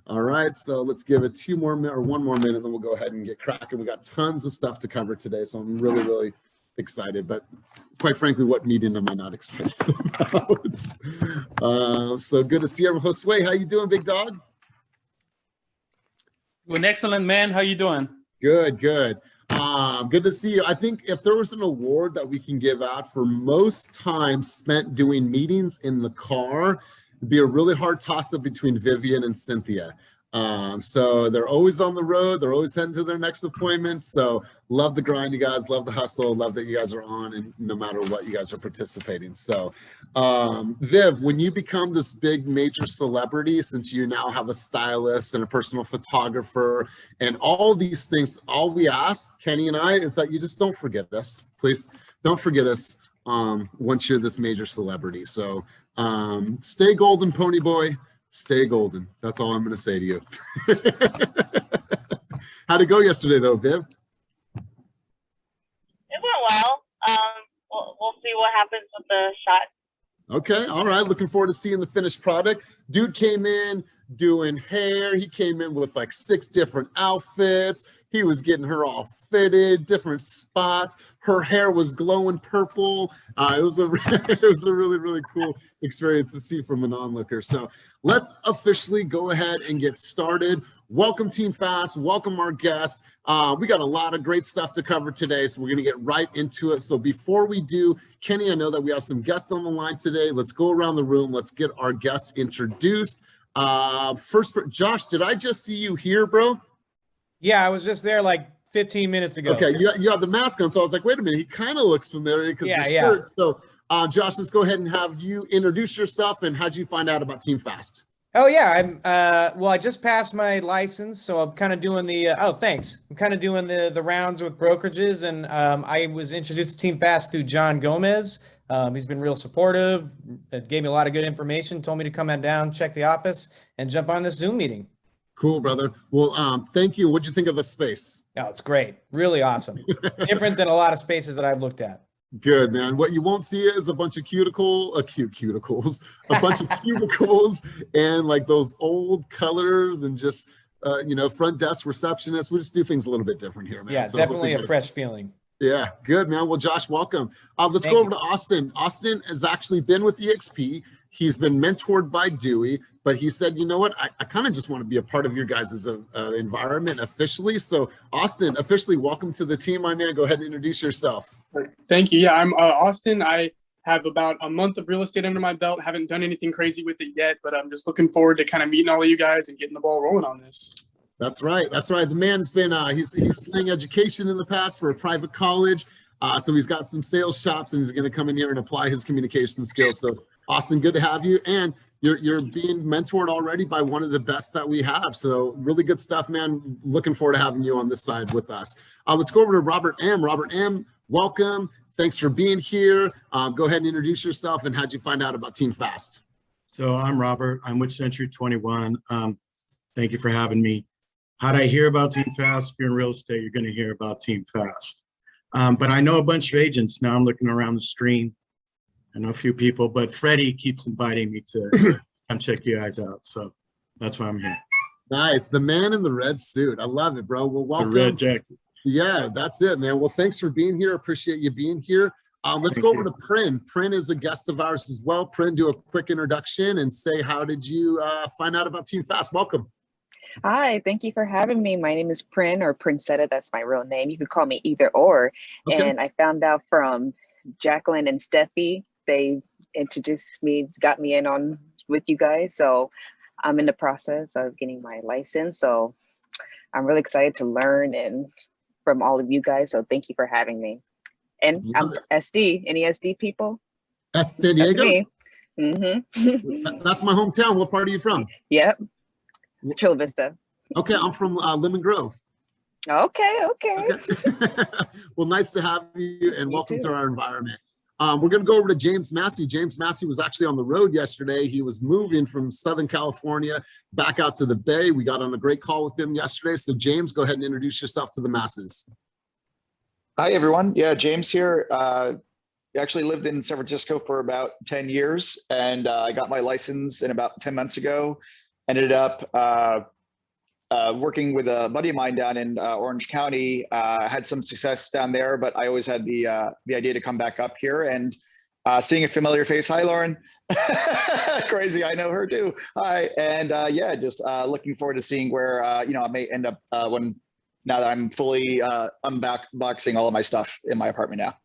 All right, so let's give it 2 more minutes or 1 more minute, then we'll go ahead and get cracking. We got tons of stuff to cover today, so I'm really, really excited. But quite frankly, what meeting am I not excited about? So good to see everyone. Josue, how you doing, big dog? Doing excellent, man. How you doing? Good, good. Good to see you. I think if there was an award that we can give out for most time spent doing meetings in the car, it'd be a really hard toss-up between Vivian and Cynthia. So they're always on the road. They're always heading to their next appointment. So love the grind, you guys. Love the hustle. Love that you guys are on, and no matter what, you guys are participating. So Viv, when you become this big major celebrity, since you now have a stylist and a personal photographer and all these things, all we ask, Kenny and I, is that you just don't forget us. Please don't forget us once you're this major celebrity. So stay golden, pony boy. Stay golden. That's all I'm going to say to you. How'd it go yesterday, though, Viv? It went well. We'll see what happens with the shot. Okay. All right. Looking forward to seeing the finished product. Dude came in doing hair. He came in with like 6 different outfits. He was getting her all fitted, different spots. Her hair was glowing purple. It was a really, really cool experience to see from an onlooker. So let's officially go ahead and get started. Welcome, Team Fast. Welcome, our guest. We got a lot of great stuff to cover today, so we're going to get right into it. So before we do, Kenny, I know that we have some guests on the line today. Let's go around the room. Let's get our guests introduced. First, Josh, did I just see you here, bro? Yeah, I was just there like 15 minutes ago. Okay, you have the mask on, so I was like, wait a minute, he kind of looks familiar because the shirt. So, Josh, let's go ahead and have you introduce yourself, and how'd you find out about Team Fast? Oh yeah, well, I just passed my license, so I'm kind of doing the thanks. I'm kind of doing the rounds with brokerages, and I was introduced to Team Fast through John Gomez. He's been real supportive. It gave me a lot of good information. Told me to come on down, check the office, and jump on this Zoom meeting. Cool, brother. Well, thank you. What'd you think of the space? Oh, it's great. Really awesome. Different than a lot of spaces that I've looked at. Good, man. What you won't see is a bunch of cuticles, a bunch of cubicles, and like those old colors, and just front desk receptionists. We just do things a little bit different here, man. Yeah, so definitely a fresh feeling. Yeah, good, man. Well, Josh, welcome. Let's go over to Austin. Austin has actually been with EXP. He's been mentored by Dewey, but he said, you know what, I kind of just want to be a part of your guys' environment officially. So Austin, officially welcome to the team, my man. Go ahead and introduce yourself. Thank you. Yeah, I'm Austin. I have about a month of real estate under my belt. Haven't done anything crazy with it yet, but I'm just looking forward to kind of meeting all of you guys and getting the ball rolling on this. That's right. That's right. The man's been, he's sling education in the past for a private college. So he's got some sales chops, and he's going to come in here and apply his communication skills. So Austin, good to have you. And you're being mentored already by one of the best that we have. So really good stuff, man. Looking forward to having you on this side with us. Let's go over to Robert M. Robert M., welcome. Thanks for being here. Go ahead and introduce yourself, and how'd you find out about Team Fast? So I'm Robert. I'm with Century 21. Thank you for having me. How'd I hear about Team Fast? If you're in real estate, you're going to hear about Team Fast. But I know a bunch of agents. Now I'm looking around the stream. I know a few people, but Freddie keeps inviting me to come check you guys out. So that's why I'm here. Nice. The man in the red suit. I love it, bro. Well, welcome. The red jacket. Yeah, that's it, man. Well, thanks for being here. Appreciate you being here. Let's go over to Prin. Prin is a guest of ours as well. Prin, do a quick introduction and say, how did you find out about Team Fast? Welcome. Hi, thank you for having me. My name is Prin, or Princetta. That's my real name. You could call me either or. Okay. And I found out from Jacqueline and Steffi. They introduced me, got me in on with you guys. So I'm in the process of getting my license. So I'm really excited to learn and from all of you guys. So thank you for having me. And I'm SD. Any SD people? San Diego? That's me. Mm-hmm. That's my hometown. What part are you from? Yep. Chula Vista. Okay, I'm from Lemon Grove. Okay. Well, nice to have you, and welcome to our environment. We're going to go over to James Massey. James Massey was actually on the road yesterday. He was moving from Southern California back out to the Bay. We got on a great call with him yesterday. So James, go ahead and introduce yourself to the masses. Hi, everyone. Yeah, James here. actually lived in San Francisco for about 10 years, and I got my license in about 10 months ago. Ended up working with a buddy of mine down in Orange County. Had some success down there, but I always had the idea to come back up here, and seeing a familiar face. Hi, Lauren. Crazy, I know her too. Hi, and yeah, just looking forward to seeing where I may end up now that I'm fully unboxing all of my stuff in my apartment now.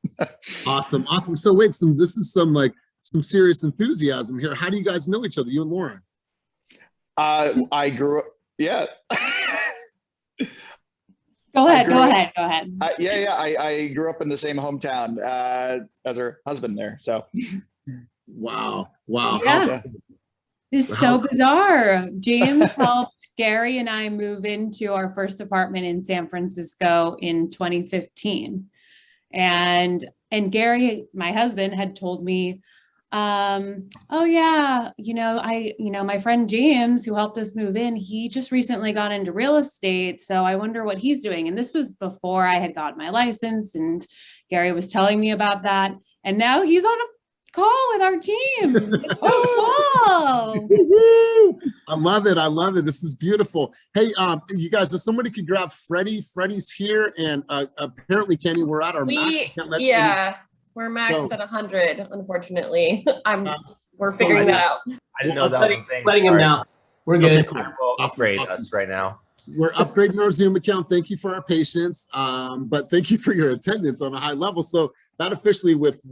Awesome. So wait, this is some serious enthusiasm here. How do you guys know each other, you and Lauren? I grew up, yeah. Go ahead. Yeah. I grew up in the same hometown as her husband there. So. Wow. Yeah. This is so bizarre. James helped Gary and I move into our first apartment in San Francisco in 2015. And Gary, my husband, had told me, oh yeah, my friend James, who helped us move in, he just recently got into real estate. So I wonder what he's doing. And this was before I had gotten my license, and Gary was telling me about that. And now he's on a call with our team. It's so cool. I love it. This is beautiful. Hey, you guys, if somebody could grab Freddie. Freddie's here, and apparently, Kenny, we're at our max. We're maxed at 100, unfortunately. We're so figuring that out. I didn't know that was a thing. Letting him know. We're good. Okay, cool. Will upgrade us right now. We're upgrading our Zoom account. Thank you for our patience, but thank you for your attendance on a high level. So that officially with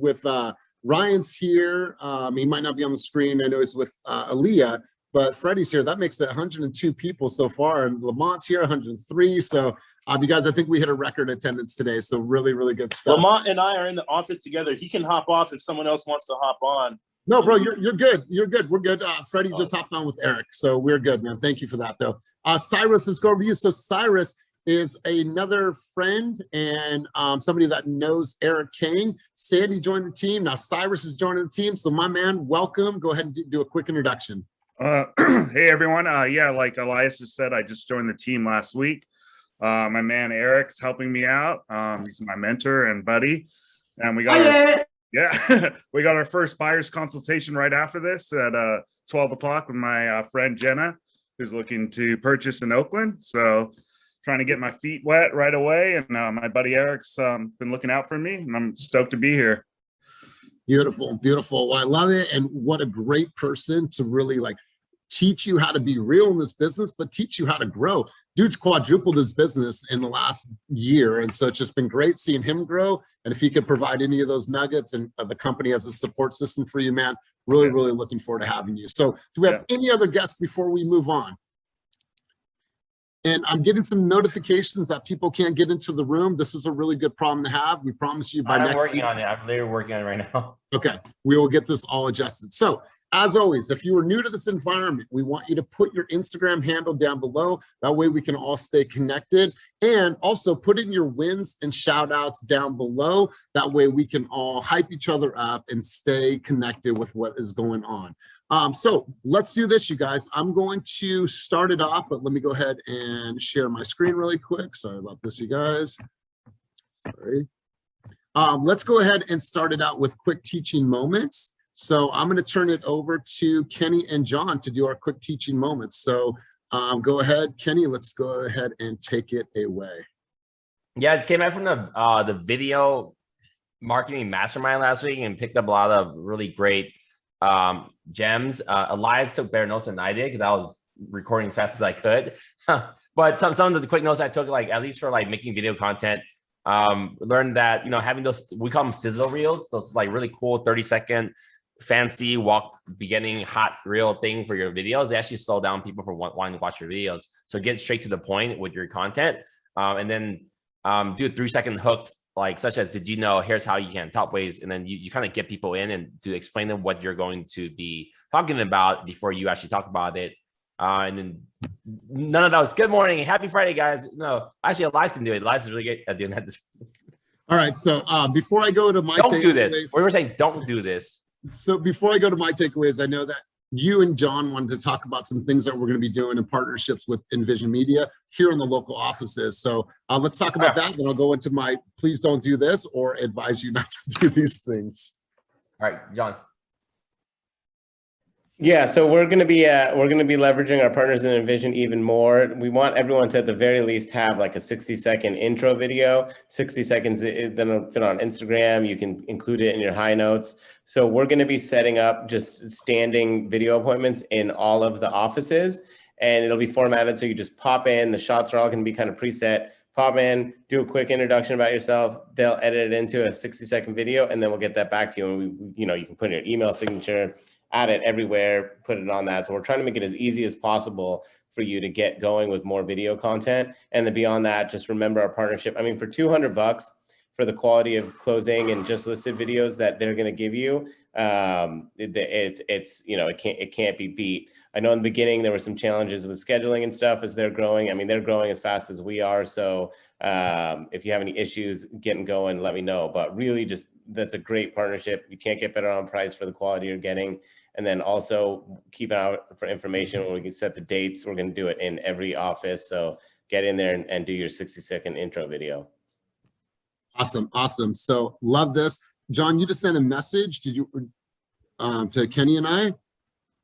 Ryan's here. He might not be on the screen. I know he's with Aaliyah, but Freddie's here. That makes it 102 people so far, and Lamont's here, 103. So you guys, I think we hit a record attendance today. So really, really good stuff. Lamont and I are in the office together. He can hop off if someone else wants to hop on. No, bro, you're good. You're good. We're good. Freddie just hopped on with Eric, so we're good, man. Thank you for that, though. Cyrus, let's go over to you. So Cyrus is another friend and somebody that knows Eric Kane. Sandy joined the team. Now Cyrus is joining the team. So my man, welcome. Go ahead and do a quick introduction. Hey, everyone. Yeah, like Elias just said, I just joined the team last week. My man Eric's helping me out. He's my mentor and buddy. And we got we got our first buyer's consultation right after this at 12 o'clock with my friend Jenna, who's looking to purchase in Oakland. So trying to get my feet wet right away. And my buddy Eric's been looking out for me, and I'm stoked to be here. Beautiful. Well, I love it. And what a great person to really teach you how to be real in this business, but teach you how to grow. Dude's quadrupled his business in the last year. And so it's just been great seeing him grow. And if he could provide any of those nuggets, and the company has a support system for you, man, really, really looking forward to having you. So do we have any other guests before we move on? And I'm getting some notifications that people can't get into the room. This is a really good problem to have. We promise you by next week. I'm working on it. I'm literally working on it right now. Okay, we will get this all adjusted. So as always, if you are new to this environment, we want you to put your Instagram handle down below. That way we can all stay connected. And also put in your wins and shout outs down below. That way we can all hype each other up and stay connected with what is going on. So let's do this, you guys. I'm going to start it off, but let me go ahead and share my screen really quick. Sorry about this, you guys. Sorry. Let's go ahead and start it out with quick teaching moments. So I'm going to turn it over to Kenny and John to do our quick teaching moments. So go ahead, Kenny, let's go ahead and take it away. Yeah, I just came out from the video marketing mastermind last week and picked up a lot of really great gems. Elias took better notes than I did because I was recording as fast as I could. But some of the quick notes I took, at least for making video content, learned that, having those, we call them sizzle reels, those really cool 30-second fancy beginning hot reel thing for your videos. They actually slow down people from wanting to watch your videos. So get straight to the point with your content, and then do a 3-second hook, such as, did you know, here's how you can, top ways. And then you kind of get people in and to explain them what you're going to be talking about before you actually talk about it. And then none of that was good morning, happy Friday, guys. No, actually Elias can do it. Elias is really good at doing that. All right. So before I go to my don't do this. We were saying don't do this. So before I go to my takeaways, I know that you and John wanted to talk about some things that we're going to be doing in partnerships with Envision Media here in the local offices. So let's talk about that. Then I'll go into my please don't do this or advise you not to do these things. All right, John. Yeah, so we're going to be leveraging our partners in Envision even more. We want everyone to at the very least have like a 60-second intro video. 60 seconds, then it'll fit on Instagram. You can include it in your high notes. So we're going to be setting up just standing video appointments in all of the offices, and it'll be formatted so you just pop in. The shots are all going to be kind of preset. Pop in, do a quick introduction about yourself. They'll edit it into a 60-second video, and then we'll get that back to you. And you can put in your email signature, add it everywhere, put it on that. So we're trying to make it as easy as possible for you to get going with more video content. And then beyond that, just remember our partnership. I mean, for $200 for the quality of closing and just listed videos that they're going to give you, it can't be beat. I know in the beginning there were some challenges with scheduling and stuff as they're growing. I mean, they're growing as fast as we are. So if you have any issues getting going, let me know. But really, just that's a great partnership. You can't get better on price for the quality you're getting. And then also keep an eye out for information when we can set the dates. We're going to do it in every office. So get in there and do your 60-second intro video. Awesome. Awesome. So love this. John, you just sent a message. Did you to Kenny and I?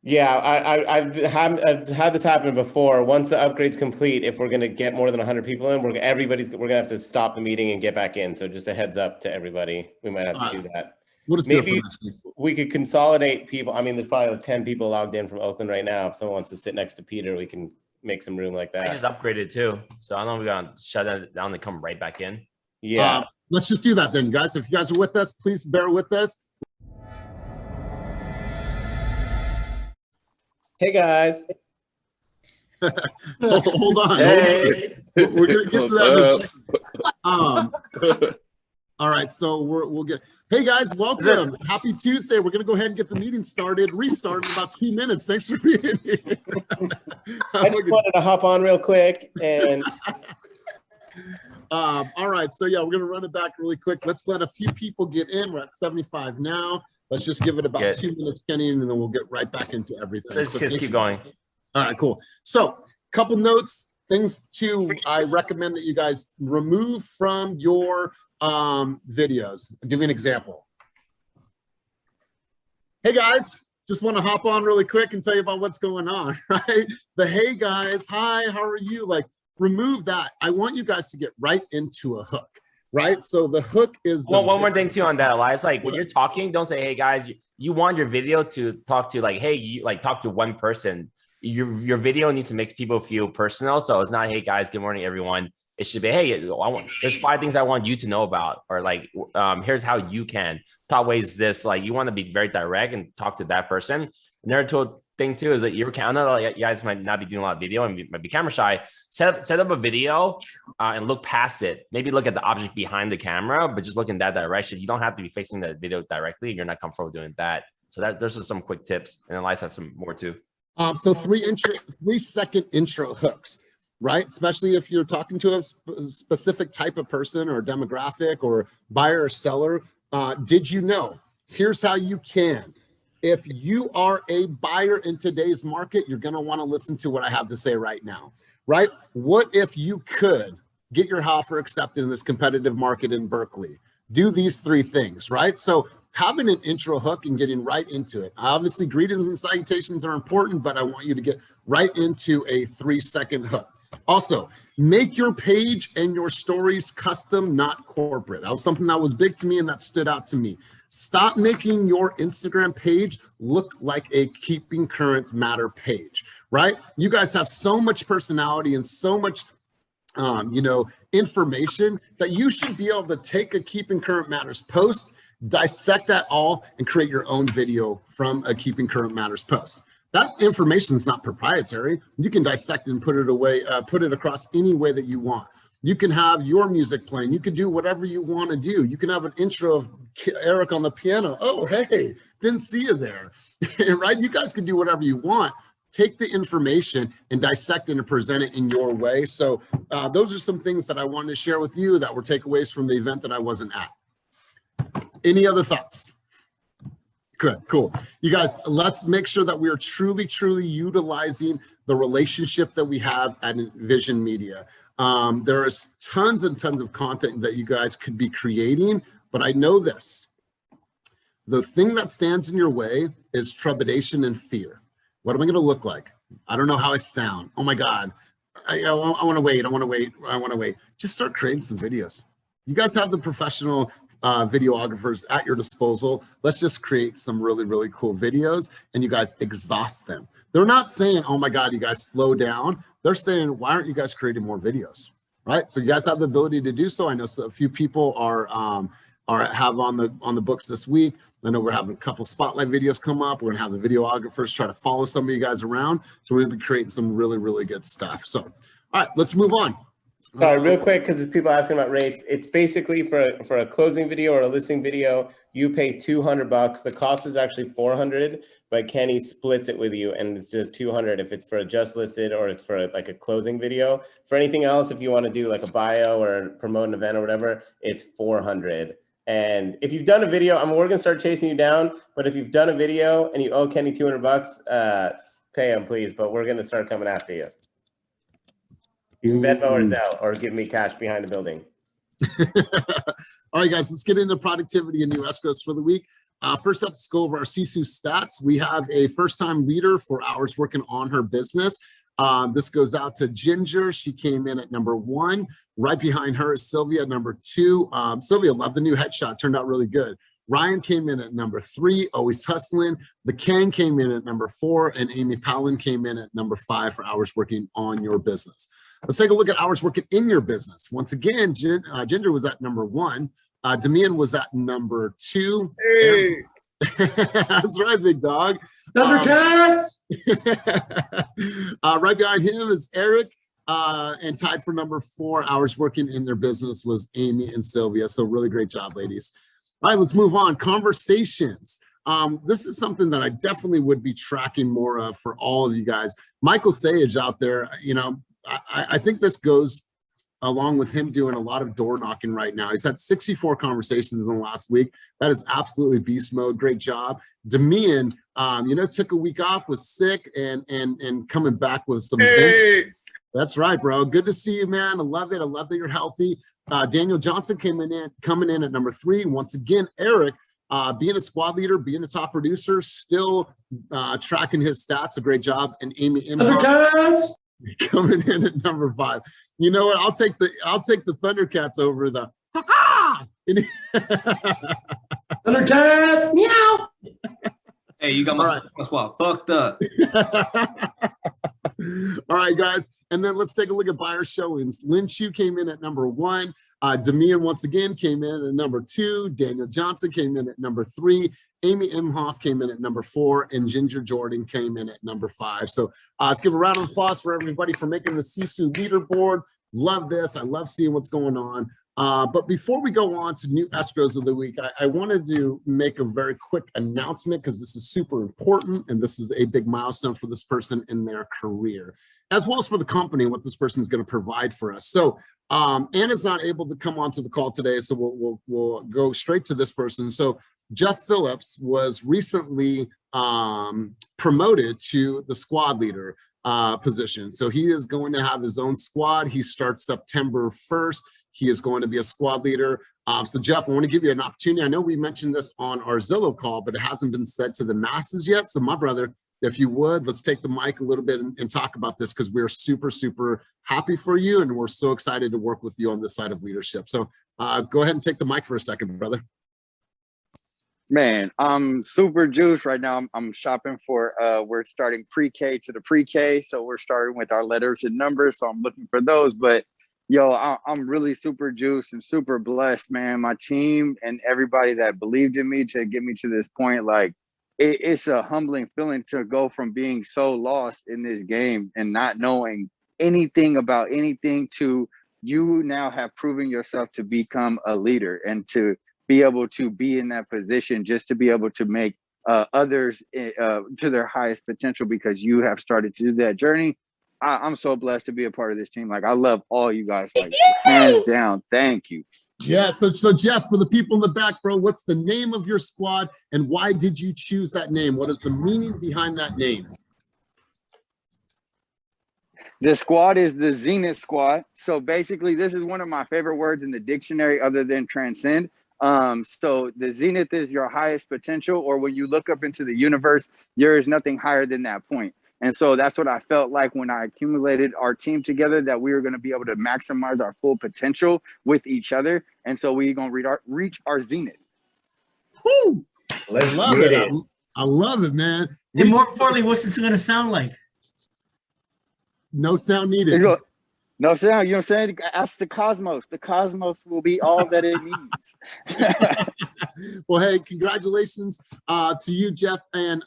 Yeah, I've had this happen before. Once the upgrade's complete, if we're going to get more than 100 people in, we're going to have to stop the meeting and get back in. So just a heads up to everybody. We might have to do that. We'll just Maybe we could consolidate people. I mean, there's probably like 10 people logged in from Oakland right now. If someone wants to sit next to Peter, we can make some room like that. I just upgraded too. So I don't know if we're going to shut that down and come right back in. Yeah. Let's just do that then, guys. If you guys are with us, please bear with us. Hey, guys. Hold on. Hey. We're going to get to that in a second. All right, so we'll get. Hey guys, welcome. Happy Tuesday. We're gonna go ahead and get the meeting started. Restart in about 2 minutes. Thanks for being here. I just wanted to hop on real quick and. All right, so yeah, we're gonna run it back really quick. Let's let a few people get in. We're at 75 now. Let's just give it about 2 minutes, Kenny, and then we'll get right back into everything. Let's just keep going. All right, cool. So, couple notes, things I recommend that you guys remove from your videos. I'll give you an example. Hey guys, just want to hop on really quick and tell you about what's going on, right? The hey guys, hi, how are you? Like, remove that. I want you guys to get right into a hook, right? So the hook is one more thing too on that, Elias. Like when you're talking, don't say hey guys. You want your video to talk to like, hey, talk to one person. Your video needs to make people feel personal. So it's not hey guys, good morning everyone. It should be, hey, there's 5 things I want you to know about, or like, here's how you can. Top way is this, like, you want to be very direct and talk to that person. Another thing too is that I know like, you guys might not be doing a lot of video and might be camera shy. Set up a video and look past it. Maybe look at the object behind the camera, but just look in that direction. You don't have to be facing the video directly. You're not comfortable doing that. So there's just some quick tips, and Elias has some more too. So 3-second intro hooks. Right? Especially if you're talking to a specific type of person or demographic or buyer or seller. Did you know? Here's how you can. If you are a buyer in today's market, you're going to want to listen to what I have to say right now, right? What if you could get your offer accepted in this competitive market in Berkeley? Do these 3 things, right? So having an intro hook and getting right into it. Obviously, greetings and salutations are important, but I want you to get right into a 3-second hook. Also, make your page and your stories custom, not corporate. That was something that was big to me and that stood out to me. Stop making your Instagram page look like a Keeping Current Matter page, right? You guys have so much personality and so much, information that you should be able to take a Keeping Current Matters post, dissect that all, and create your own video from a Keeping Current Matters post. That information is not proprietary. You can dissect and put it away, put it across any way that you want. You can have your music playing. You can do whatever you want to do. You can have an intro of Eric on the piano. Oh, hey, didn't see you there, right? You guys can do whatever you want. Take the information and dissect it and present it in your way. So those are some things that I wanted to share with you that were takeaways from the event that I wasn't at. Any other thoughts? Good, cool. You guys, let's make sure that we are truly, truly utilizing the relationship that we have at Envision Media. There is tons and tons of content that you guys could be creating, but I know this. The thing that stands in your way is trepidation and fear. What am I going to look like? I don't know how I sound. Oh my God. I want to wait. I want to wait. I want to wait. Just start creating some videos. You guys have the professional videographers at your disposal. Let's just create some really, really cool videos and you guys exhaust them. They're not saying, oh my God, you guys slow down. They're saying, why aren't you guys creating more videos? Right? So you guys have the ability to do so. I know a few people have on the books this week. I know we're having a couple spotlight videos come up. We're gonna have the videographers try to follow some of you guys around. So we're gonna be creating some really, really good stuff. So, all right, let's move on. Sorry, real quick, because there's people asking about rates. It's basically for a closing video or a listing video, you pay $200. The cost is actually $400, but Kenny splits it with you, and it's just $200 if it's for a just listed or it's for like a closing video. For anything else, if you want to do like a bio or promote an event or whatever, it's $400. And if you've done a video, we're gonna start chasing you down. But if you've done a video and you owe Kenny $200, pay him please. But we're gonna start coming after you. You can Venmo or Zelle or give me cash behind the building. All right, guys, let's get into productivity and new escrows for the week. First up, let's go over our SISU stats. We have a first-time leader for hours working on her business. This goes out to Ginger. She came in at number 1. Right behind her is Sylvia, number 2. Sylvia, love the new headshot. Turned out really good. Ryan came in at number 3, always hustling. The Ken came in at number 4, and Amy Palin came in at number 5 for hours working on your business. Let's take a look at hours working in your business. Once again, Ginger was at number 1. Damian was at number 2. Hey. That's right, big dog. Thundercats! Right behind him is Eric. And tied for number 4 hours working in their business was Amy and Sylvia. So really great job, ladies. All right, let's move on. Conversations. This is something that I definitely would be tracking more of for all of you guys. Michael Sage out there, you know, I think this goes along with him doing a lot of door knocking right now. He's had 64 conversations in the last week. That is absolutely beast mode. Great job. Damian, you know, took a week off, was sick, and coming back with some. Hey. That's right, bro. Good to see you, man. I love it. I love that you're healthy. Daniel Johnson coming in at number 3. Once again, Eric, being a squad leader, being a top producer, still tracking his stats. A great job. And Amy Thundercats coming in at number 5. You know what? I'll take the Thundercats over the Thundercats. Meow. Hey, you got my spot fucked up. All right, guys. And then let's take a look at buyer showings. Lin Chu came in at number 1. Damian once again came in at number 2. Daniel Johnson came in at number 3. Amy Imhoff came in at number 4. And Ginger Jordan came in at number 5. So let's give a round of applause for everybody for making the SISU leaderboard. Love this. I love seeing what's going on. But before we go on to new escrows of the week, I wanted to make a very quick announcement because this is super important and this is a big milestone for this person in their career, as well as for the company, what this person is going to provide for us. So Anna's not able to come onto the call today, so we'll go straight to this person. So Jeff Phillips was recently promoted to the squad leader position. So he is going to have his own squad. He starts September 1st. He is going to be a squad leader. So Jeff, I want to give you an opportunity. I know we mentioned this on our Zillow call, but it hasn't been said to the masses yet. So my brother, if you would, let's take the mic a little bit and talk about this because we're super, super happy for you. And we're so excited to work with you on this side of leadership. So go ahead and take the mic for a second, brother. Man, I'm super juiced right now. I'm shopping for, we're starting pre-K to the pre-K. So we're starting with our letters and numbers. So I'm looking for those, but yo, I'm really super juiced and super blessed, man. My team and everybody that believed in me to get me to this point, like it's a humbling feeling to go from being so lost in this game and not knowing anything about anything to you now have proven yourself to become a leader and to be able to be in that position, just to be able to make others to their highest potential because you have started to do that journey. I'm so blessed to be a part of this team. Like, I love all you guys, like hands down. Thank you. Yeah, so Jeff, for the people in the back, bro, what's the name of your squad and why did you choose that name? What is the meaning behind that name? The squad is the Zenith Squad. So basically, this is one of my favorite words in the dictionary other than transcend. So the zenith is your highest potential, or when you look up into the universe, there is nothing higher than that point. And so that's what I felt like when I accumulated our team together, that we were going to be able to maximize our full potential with each other. And so we're going to reach our zenith. Woo! Let's love get it. it. I love it, man. And more importantly, what's this going to sound like? No sound needed. No sound, you know what I'm saying? Ask the cosmos. The cosmos will be all that it needs. Well, hey, congratulations to you, Jeff. And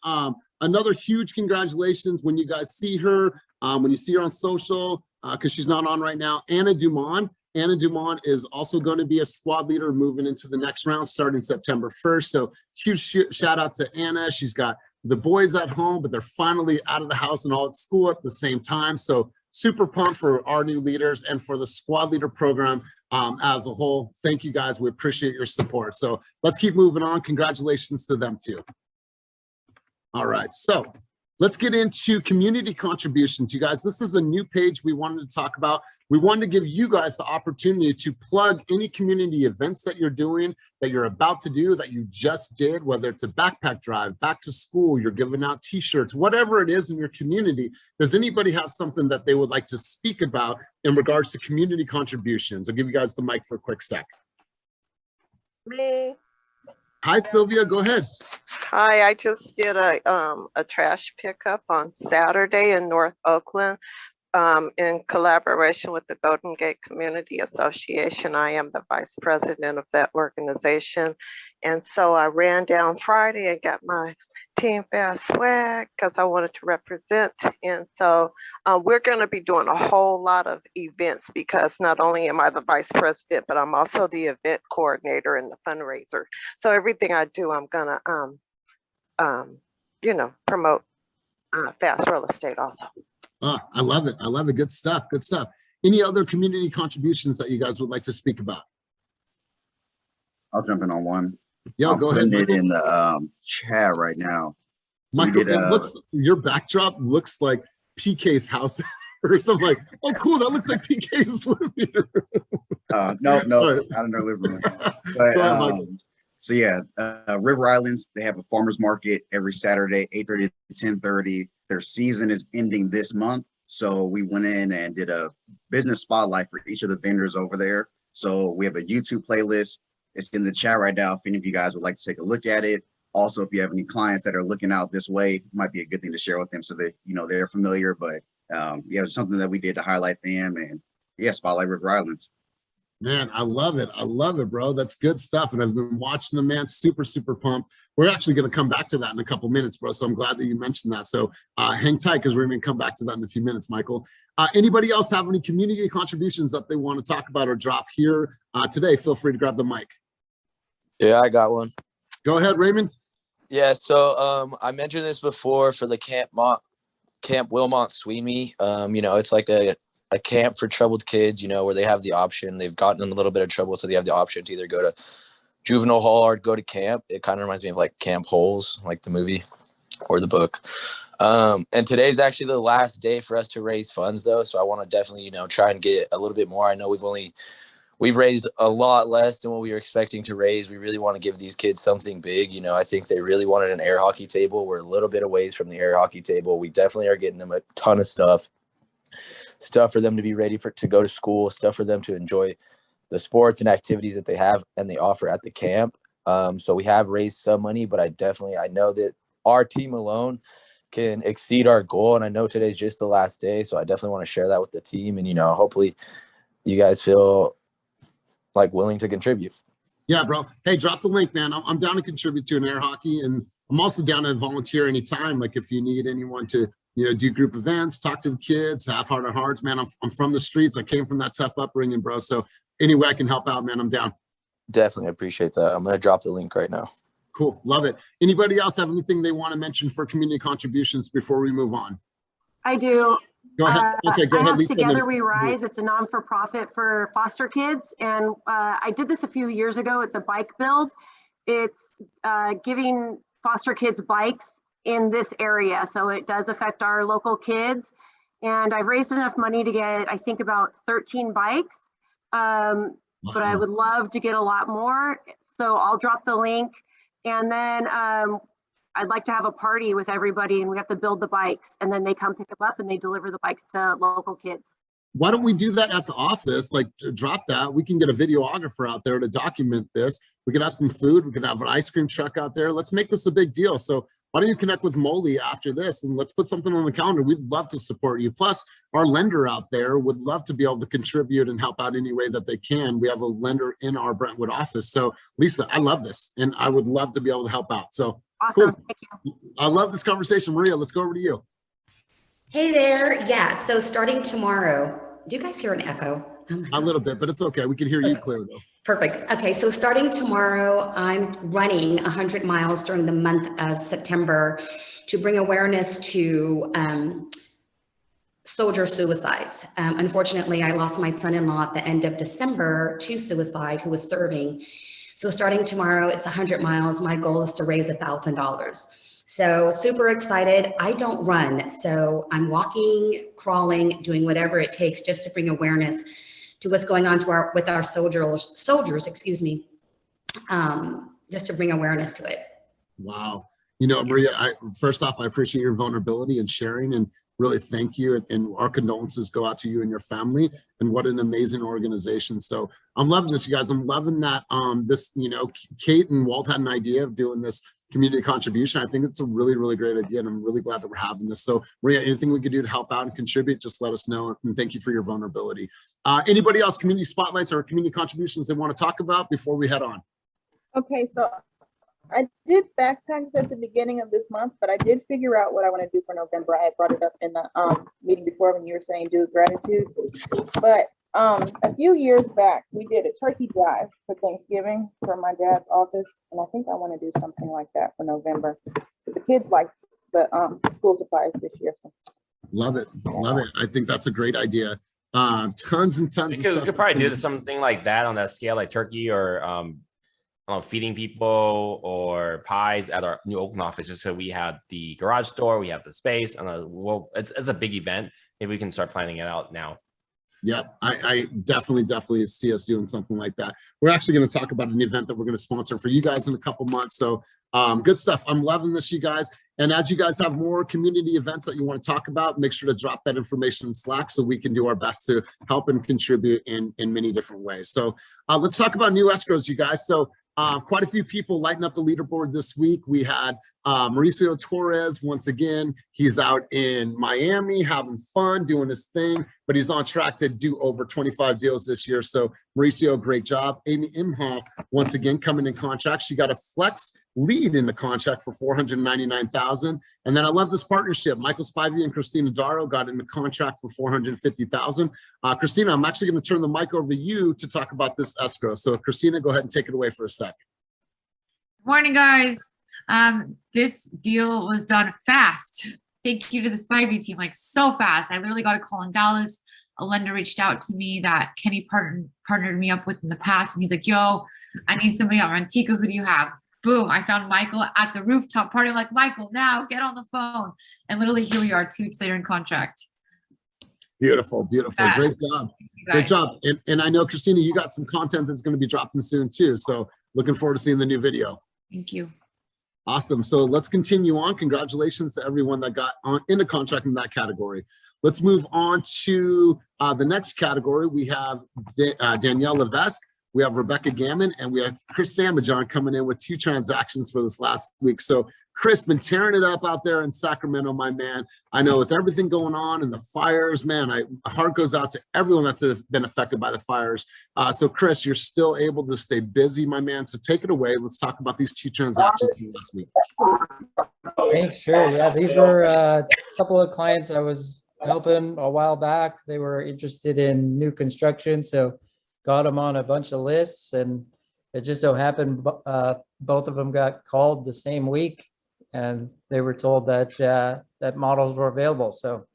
another huge congratulations when you guys see her, when you see her on social, because she's not on right now, Anna Dumont. Anna Dumont is also going to be a squad leader moving into the next round starting September 1st. So huge shout out to Anna. She's got the boys at home, but they're finally out of the house and all at school at the same time. So super pumped for our new leaders and for the squad leader program as a whole. Thank you guys. We appreciate your support. So let's keep moving on. Congratulations to them too. All right, so let's get into community contributions. You guys, this is a new page we wanted to talk about. We wanted to give you guys the opportunity to plug any community events that you're doing, that you're about to do, that you just did, whether it's a backpack drive, back to school, you're giving out t-shirts, whatever it is in your community. Does anybody have something that they would like to speak about in regards to community contributions? I'll give you guys the mic for a quick sec. Me. Hi, Sylvia, go ahead. Hi, I just did a trash pickup on Saturday in North Oakland in collaboration with the Golden Gate Community Association. I am the vice president of that organization. And so I ran down Friday and got my Team Fast swag because I wanted to represent. And so we're going to be doing a whole lot of events because not only am I the vice president, but I'm also the event coordinator and the fundraiser. So everything I do, I'm going to, you know, promote fast real estate also. Oh, I love it. I love it. Good stuff. Good stuff. Any other community contributions that you guys would like to speak about? I'll jump in on one. Yo, I'm go ahead. putting it Michael. in the chat right now. So Michael, we did, it looks, your backdrop looks like PK's house. Or something like, oh, cool. That looks like PK's living room. Nope, All right. not in their living room. Go But ahead, Michael. so yeah, River Islands, they have a farmers market every Saturday, 8:30 to 10:30. Their season is ending this month. So we went in and did a business spotlight for each of the vendors over there. So we have a YouTube playlist. It's in the chat right now if any of you guys would like to take a look at it. Also, if you have any clients that are looking out this way, it might be a good thing to share with them so that, you know, they're familiar. But yeah, it's something that we did to highlight them, and yeah, spotlight River Islands. Man, I love it. I love it, bro. That's good stuff. And I've been watching them, man. Super, super pumped. We're actually going to come back to that in a couple minutes, bro. So I'm glad that you mentioned that. So hang tight because we're going to come back to that in a few minutes, Michael. Anybody else have any community contributions that they want to talk about or drop here today? Feel free to grab the mic. Yeah, I got one. Go ahead, Raymond. Yeah, so I mentioned this before for the Camp Wilmot Sweeney. You know, it's like a camp for troubled kids, you know, where they have the option. They've gotten in a little bit of trouble, so they have the option to either go to juvenile hall or go to camp. It kind of reminds me of like Camp Holes, like the movie or the book. And today's actually the last day for us to raise funds, though. So I want to definitely, you know, try and get a little bit more. I know we've raised a lot less than what we were expecting to raise. We really want to give these kids something big. You know, I think they really wanted an air hockey table. We're a little bit away from the air hockey table. We definitely are getting them a ton of stuff for them to be ready to go to school, stuff for them to enjoy the sports and activities that they have and they offer at the camp. So we have raised some money, but I know that our team alone can exceed our goal. And I know today's just the last day. So I definitely want to share that with the team. And, you know, hopefully you guys feel like willing to contribute. Yeah, bro. Hey, drop the link, man. I'm down to contribute to an air hockey, and I'm also down to volunteer anytime. Like if you need anyone to, you know, do group events, talk to the kids, have heart of hearts, man. I'm from the streets. I came from that tough upbringing, bro. So any way I can help out, man, I'm down. Definitely appreciate that. I'm going to drop the link right now. Cool. Love it. Anybody else have anything they want to mention for community contributions before we move on? I do. Go ahead. Okay, go I ahead, have Lisa. Together We Rise. It's a non-for-profit for foster kids. And I did this a few years ago. It's a bike build. It's giving foster kids bikes in this area. So it does affect our local kids. And I've raised enough money to get, I think, about 13 bikes. But I would love to get a lot more. So I'll drop the link. And then I'd like to have a party with everybody, and we have to build the bikes, and then they come pick them up and they deliver the bikes to local kids. Why don't we do that at the office? Like, drop that. We can get a videographer out there to document this. We can have some food. We can have an ice cream truck out there. Let's make this a big deal. So why don't you connect with Molly after this, and let's put something on the calendar. We'd love to support you. Plus, our lender out there would love to be able to contribute and help out any way that they can. We have a lender in our Brentwood office. So Lisa, I love this, and I would love to be able to help out. So awesome. Cool. Thank you. I love this conversation. Maria, let's go over to you. Hey there. Yeah, so starting tomorrow, do you guys hear an echo? Oh a little bit, but it's okay. We can hear you clear though. Perfect. Okay, so starting tomorrow, I'm running 100 miles during the month of September to bring awareness to soldier suicides. Unfortunately, I lost my son-in-law at the end of December to suicide, who was serving. So starting tomorrow, it's 100 miles. My goal is to raise $1,000. So super excited. I don't run, so I'm walking, crawling, doing whatever it takes just to bring awareness to what's going on to with our soldiers, excuse me, just to bring awareness to it. Wow. You know, Maria, first off, I appreciate your vulnerability and sharing, and really thank you. And our condolences go out to you and your family, and what an amazing organization. So I'm loving this, you guys. I'm loving that this, you know, Kate and Walt had an idea of doing this community contribution. I think it's a really, really great idea, and I'm really glad that we're having this. So Maria, anything we could do to help out and contribute, just let us know. And thank you for your vulnerability. Anybody else, community spotlights or community contributions they want to talk about before we head on? Okay, so I did backpacks at the beginning of this month, but I did figure out what I want to do for November. I had brought it up in the meeting before when you were saying do gratitude. But a few years back, we did a turkey drive for Thanksgiving for my dad's office, and I think I want to do something like that for November. But the kids like the school supplies this year. So. Love it, love it. I think that's a great idea. Tons and tons of stuff. We could probably do something like that on that scale, like turkey or I don't know, feeding people or pies at our New Oakland office, just so we have the garage door, we have the space, and well, it's a big event. Maybe we can start planning it out now. Yeah, I definitely see us doing something like that. We're actually going to talk about an event that we're going to sponsor for you guys in a couple months. So good stuff. I'm loving this, you guys. And as you guys have more community events that you want to talk about, make sure to drop that information in Slack so we can do our best to help and contribute in many different ways. So let's talk about new escrows, you guys. So quite a few people lighting up the leaderboard this week. We had Mauricio Torres, once again, he's out in Miami having fun, doing his thing, but he's on track to do over 25 deals this year. So Mauricio, great job. Amy Imhoff, once again, coming in contract. She got a flex lead in the contract for $499,000. And then I love this partnership. Michael Spivey and Christina Darrow got in the contract for $450,000. Christina, I'm actually going to turn the mic over to you to talk about this escrow. So Christina, go ahead and take it away for a sec. Morning, guys. This deal was done fast. Thank you to the Spivey team, like so fast. I literally got a call in Dallas. A lender reached out to me that Kenny partnered me up with in the past. And he's like, yo, I need somebody out in Antigua. Who do you have? Boom, I found Michael at the rooftop party. I'm like, Michael, now get on the phone. And literally here we are 2 weeks later in contract. Beautiful, beautiful. Fast. Great job. Great job. And I know, Christina, you got some content that's going to be dropping soon too. So looking forward to seeing the new video. Thank you. Awesome. So let's continue on. Congratulations to everyone that got on into contract in that category. Let's move on to the next category. We have Danielle Levesque, we have Rebecca Gammon, and we have Chris Samajon coming in with 2 transactions for this last week. So Chris, been tearing it up out there in Sacramento, my man. I know with everything going on and the fires, man, my heart goes out to everyone that's been affected by the fires. So Chris, you're still able to stay busy, my man. So take it away. Let's talk about these 2 transactions from last week. Thanks, sure. Yeah, these were a couple of clients I was helping a while back. They were interested in new construction, so got them on a bunch of lists, and it just so happened both of them got called the same week, and they were told that that models were available. So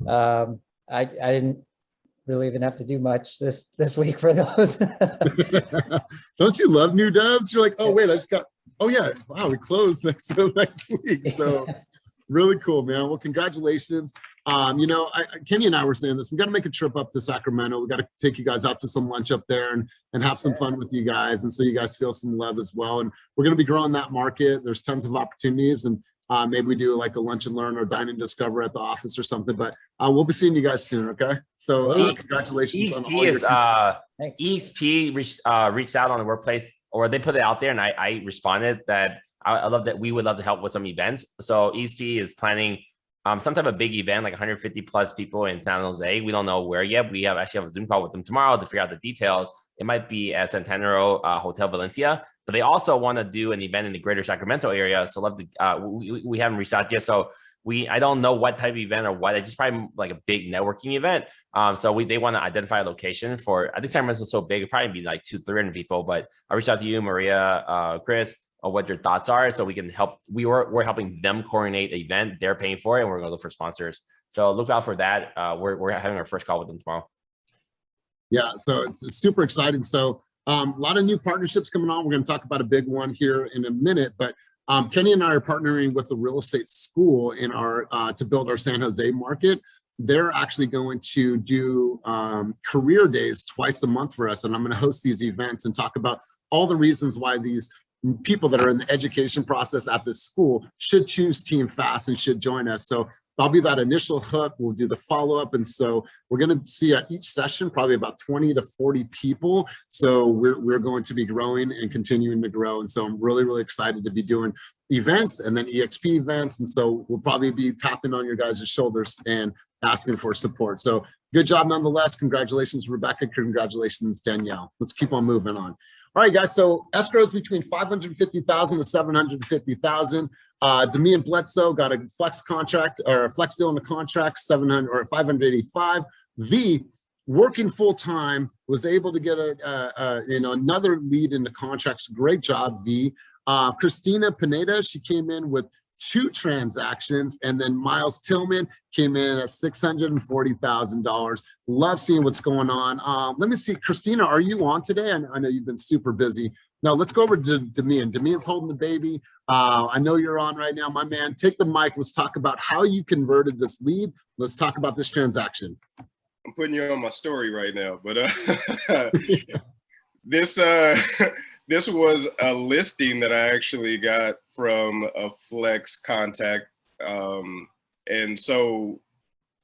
I didn't really even have to do much this week for those. Don't you love new devs? You're like, oh wait, I just got, oh yeah, wow, we closed next week. So really cool, man. Well, congratulations. You know, Kenny and I were saying this, we got to make a trip up to Sacramento. We got to take you guys out to some lunch up there and have some fun with you guys. And so you guys feel some love as well. And we're going to be growing that market. There's tons of opportunities, and maybe we do like a lunch and learn or dine and discover at the office or something, but we'll be seeing you guys soon. Okay. So congratulations. EXP reached out on the workplace, or they put it out there, and I responded that I love that we would love to help with some events. So EXP is planning some type of big event, like 150 plus people in San Jose. We don't know where yet. We actually have a Zoom call with them tomorrow to figure out the details. It might be at Centenaro Hotel Valencia, but they also want to do an event in the greater Sacramento area. So love to, we haven't reached out yet. So I don't know what type of event or what. It's just probably like a big networking event. So they want to identify a location for, I think San Francisco is so big, it'd probably be like 200-300 people, but I reached out to you, Maria, Chris, what your thoughts are, so we can help. We're helping them coordinate an event. They're paying for it, and we're going to look for sponsors. So look out for that. We're having our first call with them tomorrow. Yeah, so it's super exciting. So a lot of new partnerships coming on. We're going to talk about a big one here in a minute, but Kenny and I are partnering with the real estate school in our to build our San Jose market. They're actually going to do career days twice a month for us, and I'm going to host these events and talk about all the reasons why these people that are in the education process at this school should choose Team Fast and should join us. So I'll be that initial hook. We'll do the follow-up. And so we're going to see at each session, probably about 20 to 40 people. So we're going to be growing and continuing to grow. And so I'm really, really excited to be doing events and then EXP events. And so we'll probably be tapping on your guys' shoulders and asking for support. So good job nonetheless. Congratulations, Rebecca. Congratulations, Danielle. Let's keep on moving on. All right, guys, so escrows between 550,000 to 750,000. Demi and Bledsoe got a flex contract or a flex deal in the contract, 700 or 585. V, working full time, was able to get another lead in the contracts. Great job, V. Christina Pineda, she came in with 2 transactions, and then Miles Tillman came in at $640,000. Love seeing what's going on. Let me see, Christina, are you on today? I know you've been super busy. Now let's go over to Demian. Demian's holding the baby. I know you're on right now, my man. Take the mic. Let's talk about how you converted this lead. Let's talk about this transaction. I'm putting you on my story right now, but this was a listing that I actually got from a flex contact. And so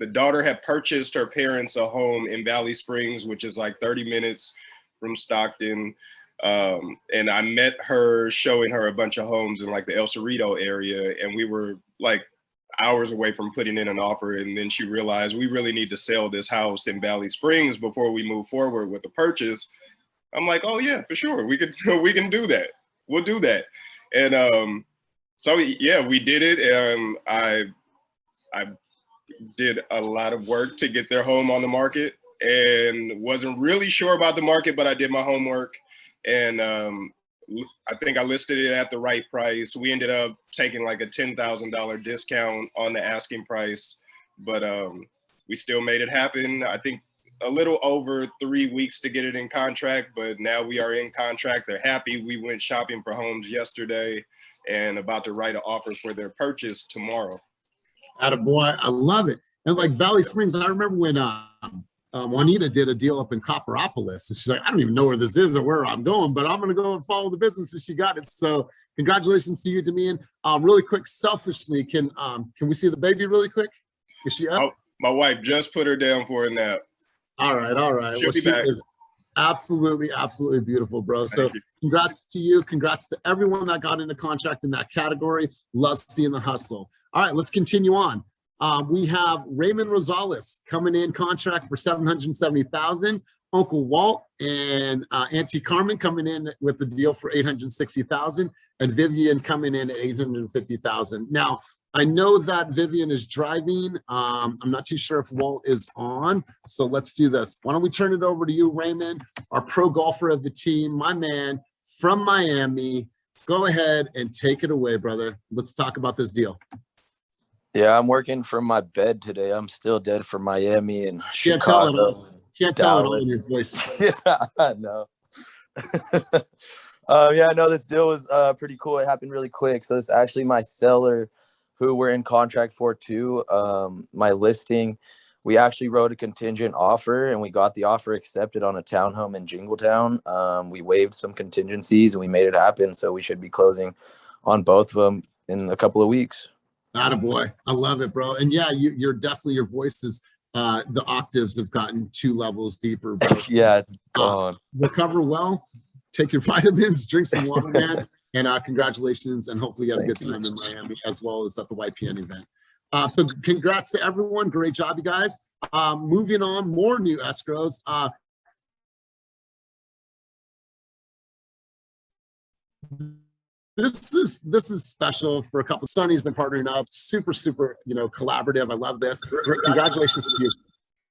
the daughter had purchased her parents a home in Valley Springs, which is like 30 minutes from Stockton. And I met her showing her a bunch of homes in like the El Cerrito area. And we were like hours away from putting in an offer. And then she realized we really need to sell this house in Valley Springs before we move forward with the purchase. I'm like, oh yeah, for sure. We can do that. We'll do that. And so yeah, we did it. I did a lot of work to get their home on the market and wasn't really sure about the market, but I did my homework. And I think I listed it at the right price. We ended up taking like a $10,000 discount on the asking price, but we still made it happen. I think a little over 3 weeks to get it in contract, but now we are in contract. They're happy. We went shopping for homes yesterday and about to write an offer for their purchase tomorrow. Attaboy, I love it. And like Valley Springs, I remember when Juanita did a deal up in Copperopolis, and she's like, I don't even know where this is or where I'm going, but I'm going to go and follow the business, and she got it. So congratulations to you, Demian. Really quick, selfishly, can we see the baby really quick? Is she up? My wife just put her down for a nap. All right. Well, she is absolutely beautiful, bro. So congrats to you. Congrats to everyone that got into contract in that category. Love seeing the hustle. All right, let's continue on. We have Raymond Rosales coming in contract for $770,000. Uncle Walt and Auntie Carmen coming in with the deal for $860,000, and Vivian coming in at $850,000. Now, I know that Vivian is driving. I'm not too sure if Walt is on, so let's do this. Why don't we turn it over to you, Raymond, our pro golfer of the team, my man from Miami. Go ahead and take it away, brother. Let's talk about this deal. Yeah, I'm working from my bed today. I'm still dead for Miami and Can't tell it Chicago. all. Can't tell it all in your voice. Yeah, I know. Yeah, no, this deal was pretty cool. It happened really quick. So it's actually my seller who we're in contract for too. My listing, we actually wrote a contingent offer and we got the offer accepted on a townhome in Jingletown. We waived some contingencies and we made it happen. So we should be closing on both of them in a couple of weeks. Attaboy. I love it, bro. And yeah, you're definitely, your voice is, the octaves have gotten 2 levels deeper, bro. Yeah, it's gone. Recover well, take your vitamins, drink some water, man. And congratulations, and hopefully you have a good time in Miami as well as at the YPN event. So congrats to everyone. Great job, you guys. Moving on, more new escrows. This is special for a couple. Sonny's been partnering up, super, you know, collaborative. I love this. Congratulations to you.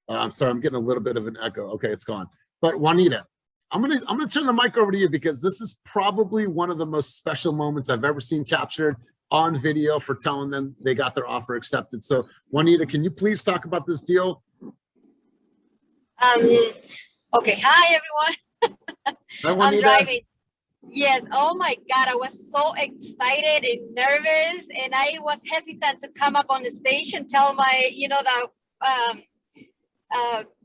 I'm sorry, I'm getting a little bit of an echo. Okay, it's gone. But Juanita, I'm gonna turn the mic over to you because this is probably one of the most special moments I've ever seen captured on video for telling them they got their offer accepted. So Juanita, can you please talk about this deal? Okay, hi everyone. Hi, Juanita. I'm driving. Yes, oh my God, I was so excited and nervous, and I was hesitant to come up on the stage and tell my, you know,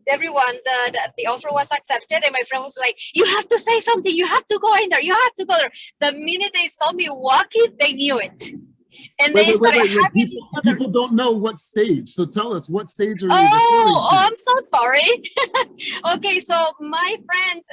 everyone that the offer was accepted, and my friend was like, you have to say something, you have to go in there, you have to go there. The minute they saw me walking, they knew it. And they started having people don't know what stage, so tell us, what stage are you? Oh, I'm so sorry. Okay, so my friends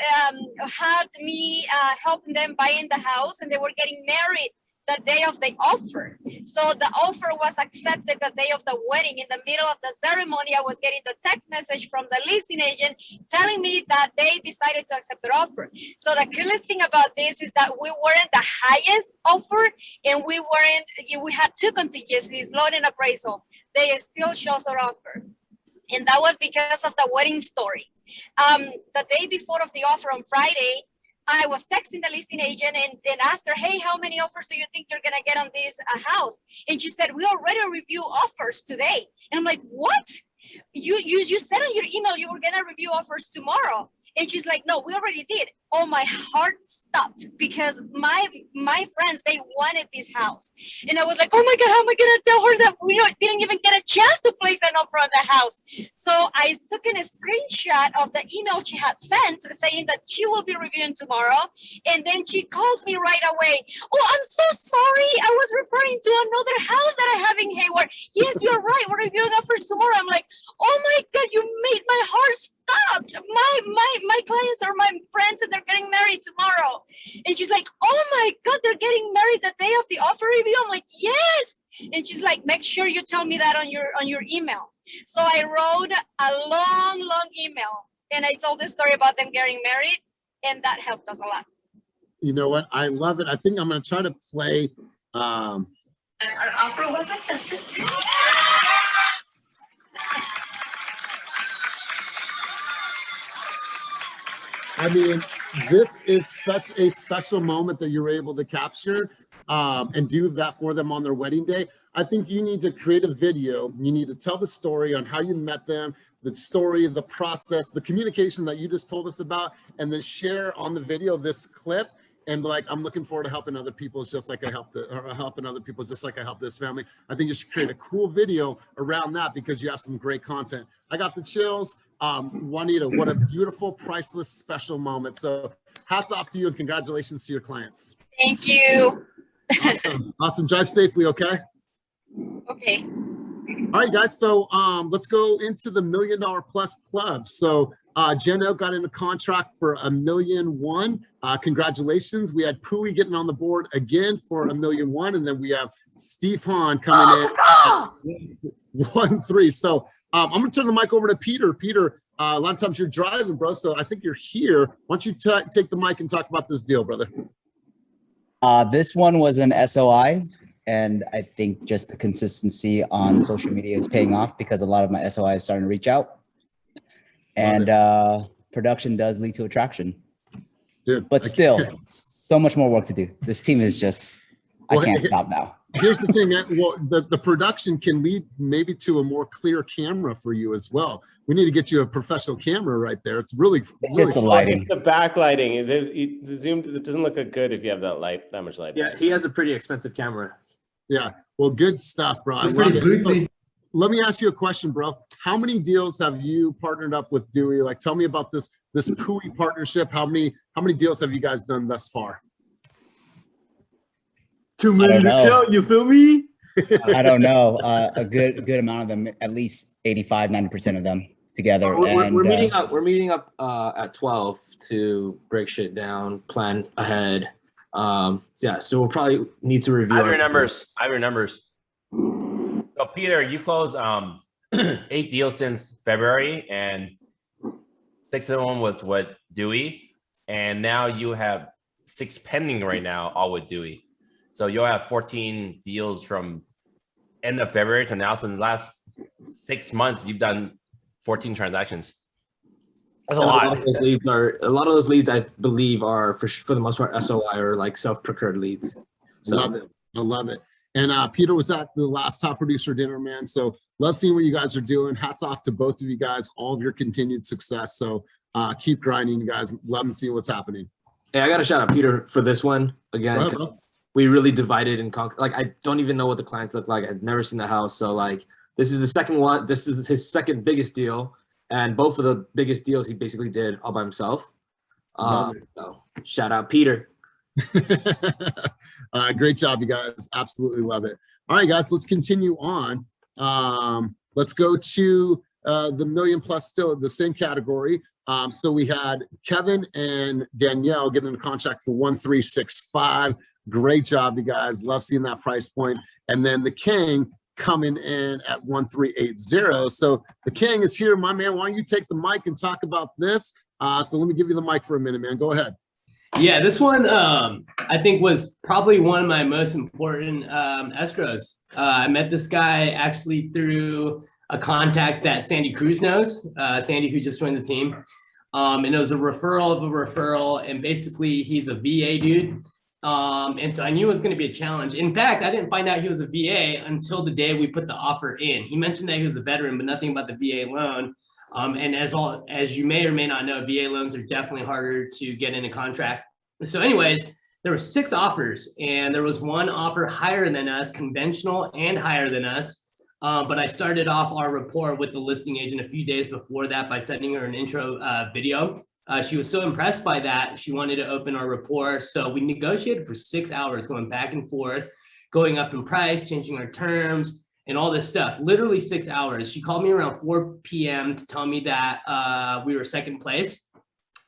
had me helping them buying the house, and they were getting married the day of the offer. So the offer was accepted the day of the wedding. In the middle of the ceremony, I was getting the text message from the leasing agent telling me that they decided to accept their offer. So the coolest thing about this is that we weren't the highest offer, and we had 2 contingencies, loan and appraisal. They still chose our offer. And that was because of the wedding story. The day before of the offer on Friday, I was texting the listing agent and asked her, hey, how many offers do you think you're going to get on this house? And she said, we already review offers today. And I'm like, what? You said on your email you were going to review offers tomorrow. And she's like, no, we already did. Oh, my heart stopped because my friends, they wanted this house. And I was like, oh my God, how am I going to tell her that we didn't even get a chance to place an offer on the house? So I took a screenshot of the email she had sent saying that she will be reviewing tomorrow. And then she calls me right away. Oh, I'm so sorry. I was referring to another house that I have in Hayward. Yes, you're right. We're reviewing offers tomorrow. I'm like, oh my God, you made my heart stop. My clients are my friends and they're getting married tomorrow. And she's like, oh my God, they're getting married the day of the offer review. I'm like, yes. And she's like, make sure you tell me that on your email. So I wrote a long email and I told the story about them getting married, and that helped us a lot. You know what? I love it. I think I'm going to try to play. Our offer was accepted. I mean, this is such a special moment that you're able to capture and do that for them on their wedding day. I think you need to create a video. You need to tell the story on how you met them, the story, the process, the communication that you just told us about, and then share on the video this clip. And like, I'm looking forward to helping other people just like I helped helping other people just like I helped this family. I think you should create a cool video around that because you have some great content. I got the chills. Juanita, what a beautiful, priceless, special moment. So hats off to you and congratulations to your clients. Thank you. Awesome. Awesome. Drive safely, okay? Okay. All right, guys. So let's go into the $1 Million Plus Club. So Jen O got in a contract for $1.1 million. Congratulations. We had Pui getting on the board again for $1.1 million. And then we have Steve Hahn coming in at 1.3. So I'm going to turn the mic over to Peter. Peter, a lot of times you're driving, bro. So I think you're here. Why don't you take the mic and talk about this deal, brother? This one was an SOI. And I think just the consistency on social media is paying off because a lot of my SOI is starting to reach out. And production does lead to attraction. Dude, but still, so much more work to do. This team is just, I can't stop now. here's the thing. Well, the production can lead maybe to a more clear camera for you as well. We need to get you a professional camera right there. It's really Just the lighting. The backlighting. The zoom. It doesn't look good if you have that much light. Yeah, he has a pretty expensive camera. Yeah. Well, good stuff, bro. It's pretty bootsy. So, let me ask you a question, bro. How many deals have you partnered up with Dewey? Like, tell me about this PUI partnership. How many deals have you guys done thus far? Too many to count, you feel me? I don't know. A good amount of them, at least 85, 90% of them together. We're meeting up at 12 to break shit down, plan ahead. Yeah, so we'll probably need to review. I have your numbers. So Peter, you closed 8 deals since February, and 6 of them was with Dewey, and now you have 6 pending right now, all with Dewey. So you'll have 14 deals from end of February to now. So in the last 6 months, you've done 14 transactions. That's a lot. A lot of those leads, I believe, are for the most part SOI or like self-procured leads. So. Love it. I love it. And Peter was at the last Top Producer Dinner, man. So love seeing what you guys are doing. Hats off to both of you guys, all of your continued success. So keep grinding, you guys. Love and see what's happening. Hey, I got to shout out Peter for this one again. We really divided and conquered. Like, I don't even know what the clients look like. I've never seen the house. So like, this is the second one. This is his second biggest deal. And both of the biggest deals he basically did all by himself. So shout out Peter. Great job, you guys. Absolutely love it. All right, guys, let's continue on. Let's go to the million plus, still the same category. So we had Kevin and Danielle getting a contract for 1365. Great job, you guys. Love seeing that price point. And then the King coming in at 1380. So the King is here, my man. Why don't you take the mic and talk about this? So let me give you the mic for a minute, man. Go ahead. Yeah, this one I think was probably one of my most important escrows. I met this guy actually through a contact that Sandy Cruz knows, Sandy who just joined the team. And it was a referral of a referral, and basically he's a VA dude. And so I knew it was going to be a challenge. In fact, I didn't find out he was a VA until the day we put the offer in. He mentioned that he was a veteran, but nothing about the VA loan. And as you may or may not know, VA loans are definitely harder to get in a contract. So anyways, there were 6 offers, and there was one offer higher than us, conventional and higher than us. But I started off our rapport with the listing agent a few days before that by sending her an intro video. She was so impressed by that, she wanted to open our rapport. So we negotiated for 6 hours, going back and forth, going up in price, changing our terms, and all this stuff. Literally 6 hours. She called me around 4 p.m. to tell me that we were second place,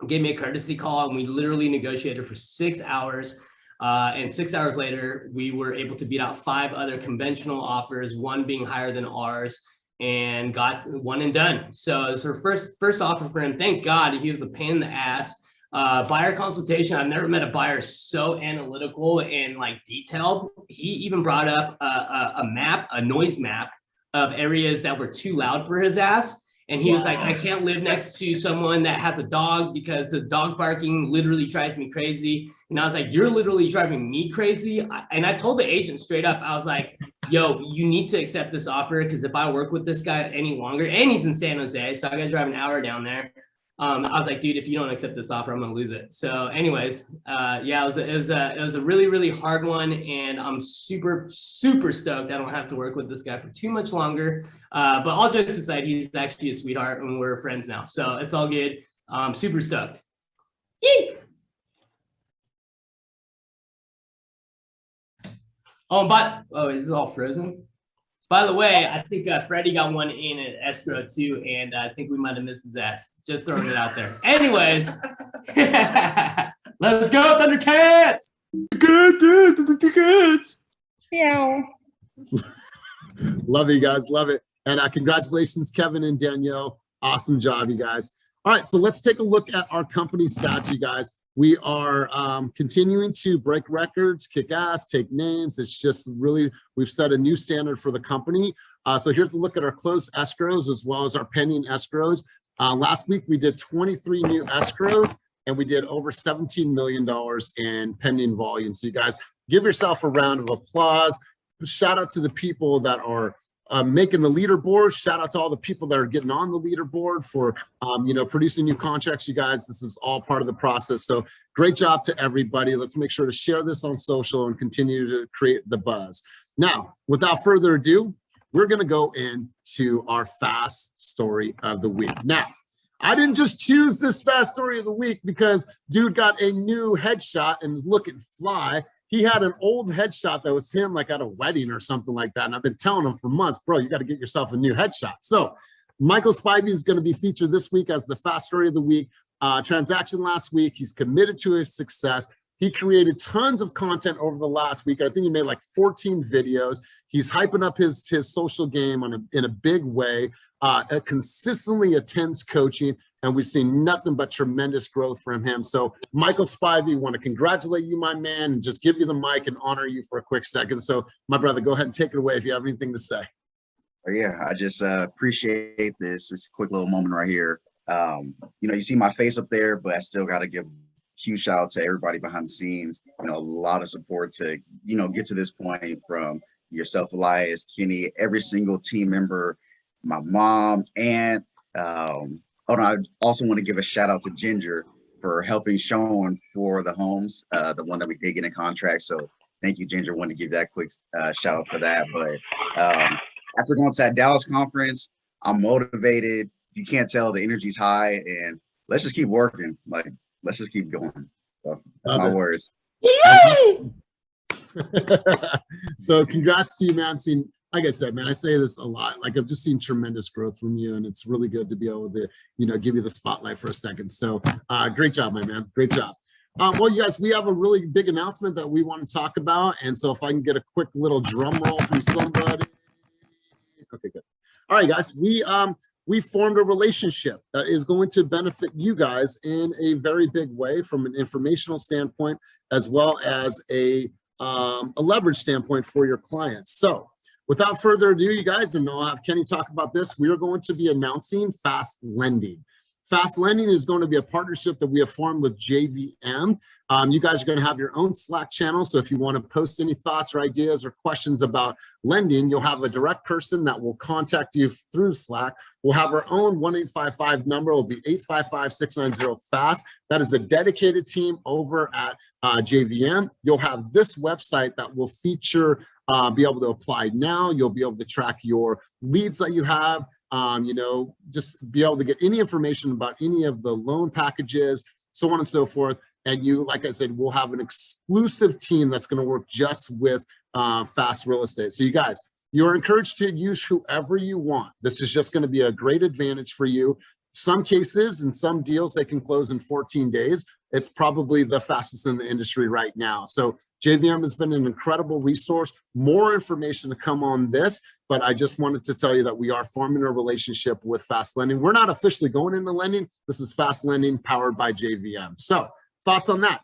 gave me a courtesy call, and we literally negotiated for 6 hours. And 6 hours later, we were able to beat out 5 other conventional offers, one being higher than ours, and got one and done. So it's her first offer for him. Thank God, he was a pain in the ass. Buyer consultation, I've never met a buyer so analytical and like detailed. He even brought up a noise map of areas that were too loud for his ass. And he was like, I can't live next to someone that has a dog because the dog barking literally drives me crazy. And I was like, you're literally driving me crazy. And I told the agent straight up, I was like, yo, you need to accept this offer, because if I work with this guy any longer, and he's in San Jose, so I gotta drive an hour down there. I was like, dude, if you don't accept this offer, I'm gonna lose it. So anyways, yeah, it was a really, really hard one, and I'm super, super stoked I don't have to work with this guy for too much longer. But all jokes aside, he's actually a sweetheart, and we're friends now, so it's all good. Super stoked. Yee! Oh, is this all frozen? By the way, I think Freddie got one in at escrow too, and I think we might have missed his ass. Just throwing it out there. Anyways, let's go, Thundercats! Good, dude, Meow. Love it, you guys. Love it. And congratulations, Kevin and Danielle. Awesome job, you guys. All right, so let's take a look at our company stats, you guys. We are continuing to break records, kick ass, take names. It's just really, we've set a new standard for the company. So here's a look at our closed escrows as well as our pending escrows. Last week, we did 23 new escrows, and we did over $17 million in pending volume. So you guys, give yourself a round of applause. shout out to the people that are making the leaderboard. Shout out to all the people that are getting on the leaderboard for, producing new contracts. You guys, this is all part of the process. So great job to everybody. Let's make sure to share this on social and continue to create the buzz. Now, without further ado, we're going to go into our fast story of the week. Now, I didn't just choose this fast story of the week because dude got a new headshot and is looking fly. He had an old headshot that was him like at a wedding or something like that. And I've been telling him for months, bro, you got to get yourself a new headshot. So Michael Spivey is going to be featured this week as the fast story of the week. Transaction last week. He's committed to his success. He created tons of content over the last week. I think he made like 14 videos. He's hyping up his social game in a big way. Consistently attends coaching, and we've seen nothing but tremendous growth from him. So Michael Spivey, want to congratulate you, my man, and just give you the mic and honor you for a quick second. So my brother, go ahead and take it away if you have anything to say. Yeah, I just appreciate this quick little moment right here. You see my face up there, but I still got to give huge shout out to everybody behind the scenes. A lot of support to, get to this point, from yourself, Elias, Kenny, every single team member, my mom, and I also want to give a shout out to Ginger for helping Sean for the homes, the one that we did get in contract. So thank you, Ginger. Want to give that quick shout out for that. But after going to that Dallas conference, I'm motivated. You can't tell, the energy's high, and let's just keep working. Let's just keep going. So that's my words. Yay! So congrats to you, man. Like I said, man, I say this a lot. Like, I've just seen tremendous growth from you, and it's really good to be able to, give you the spotlight for a second. So great job, my man. Great job. Well, you guys, we have a really big announcement that we want to talk about. And so if I can get a quick little drum roll from somebody. Okay, good. All right, guys, we formed a relationship that is going to benefit you guys in a very big way from an informational standpoint, as well as a leverage standpoint for your clients. So without further ado, you guys, and I'll have Kenny talk about this, we are going to be announcing Fast Lending. Fast Lending is going to be a partnership that we have formed with JVM. You guys are going to have your own Slack channel. So if you want to post any thoughts or ideas or questions about lending, you'll have a direct person that will contact you through Slack. We'll have our own 1-855 number. It'll be 855-690-FAST. That is a dedicated team over at JVM. You'll have this website that will feature, be able to apply now. You'll be able to track your leads that you have. Just be able to get any information about any of the loan packages, so on and so forth. And you, like I said, we'll have an exclusive team that's going to work just with Fast Real Estate. So you guys, you're encouraged to use whoever you want. This is just going to be a great advantage for you. Some cases and some deals, they can close in 14 days. It's probably the fastest in the industry right now. So JVM has been an incredible resource. More information to come on this, but I just wanted to tell you that we are forming a relationship with Fast Lending. We're not officially going into lending. This is Fast Lending powered by JVM. So thoughts on that?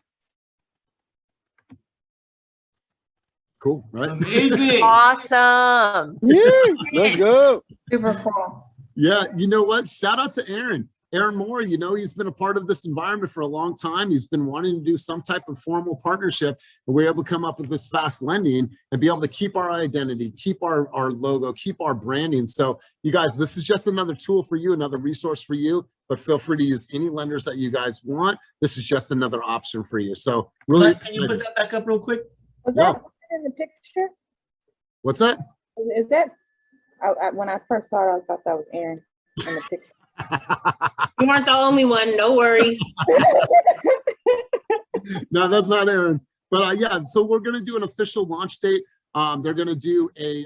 Cool, right? Amazing. Awesome. Yeah, let's go. Super cool. Yeah, you know what? Shout out to Aaron. Aaron Moore, he's been a part of this environment for a long time. He's been wanting to do some type of formal partnership, and we're able to come up with this Fast Lending and be able to keep our identity, keep our logo, keep our branding. So you guys, this is just another tool for you, another resource for you, but feel free to use any lenders that you guys want. This is just another option for you. So really, can you put that back up real quick? Was that in the picture? What's that? Is that, when I first saw it, I thought that was Aaron in the picture. You weren't the only one, no worries. No, that's not Aaron. But yeah, so we're going to do an official launch date. They're going to do a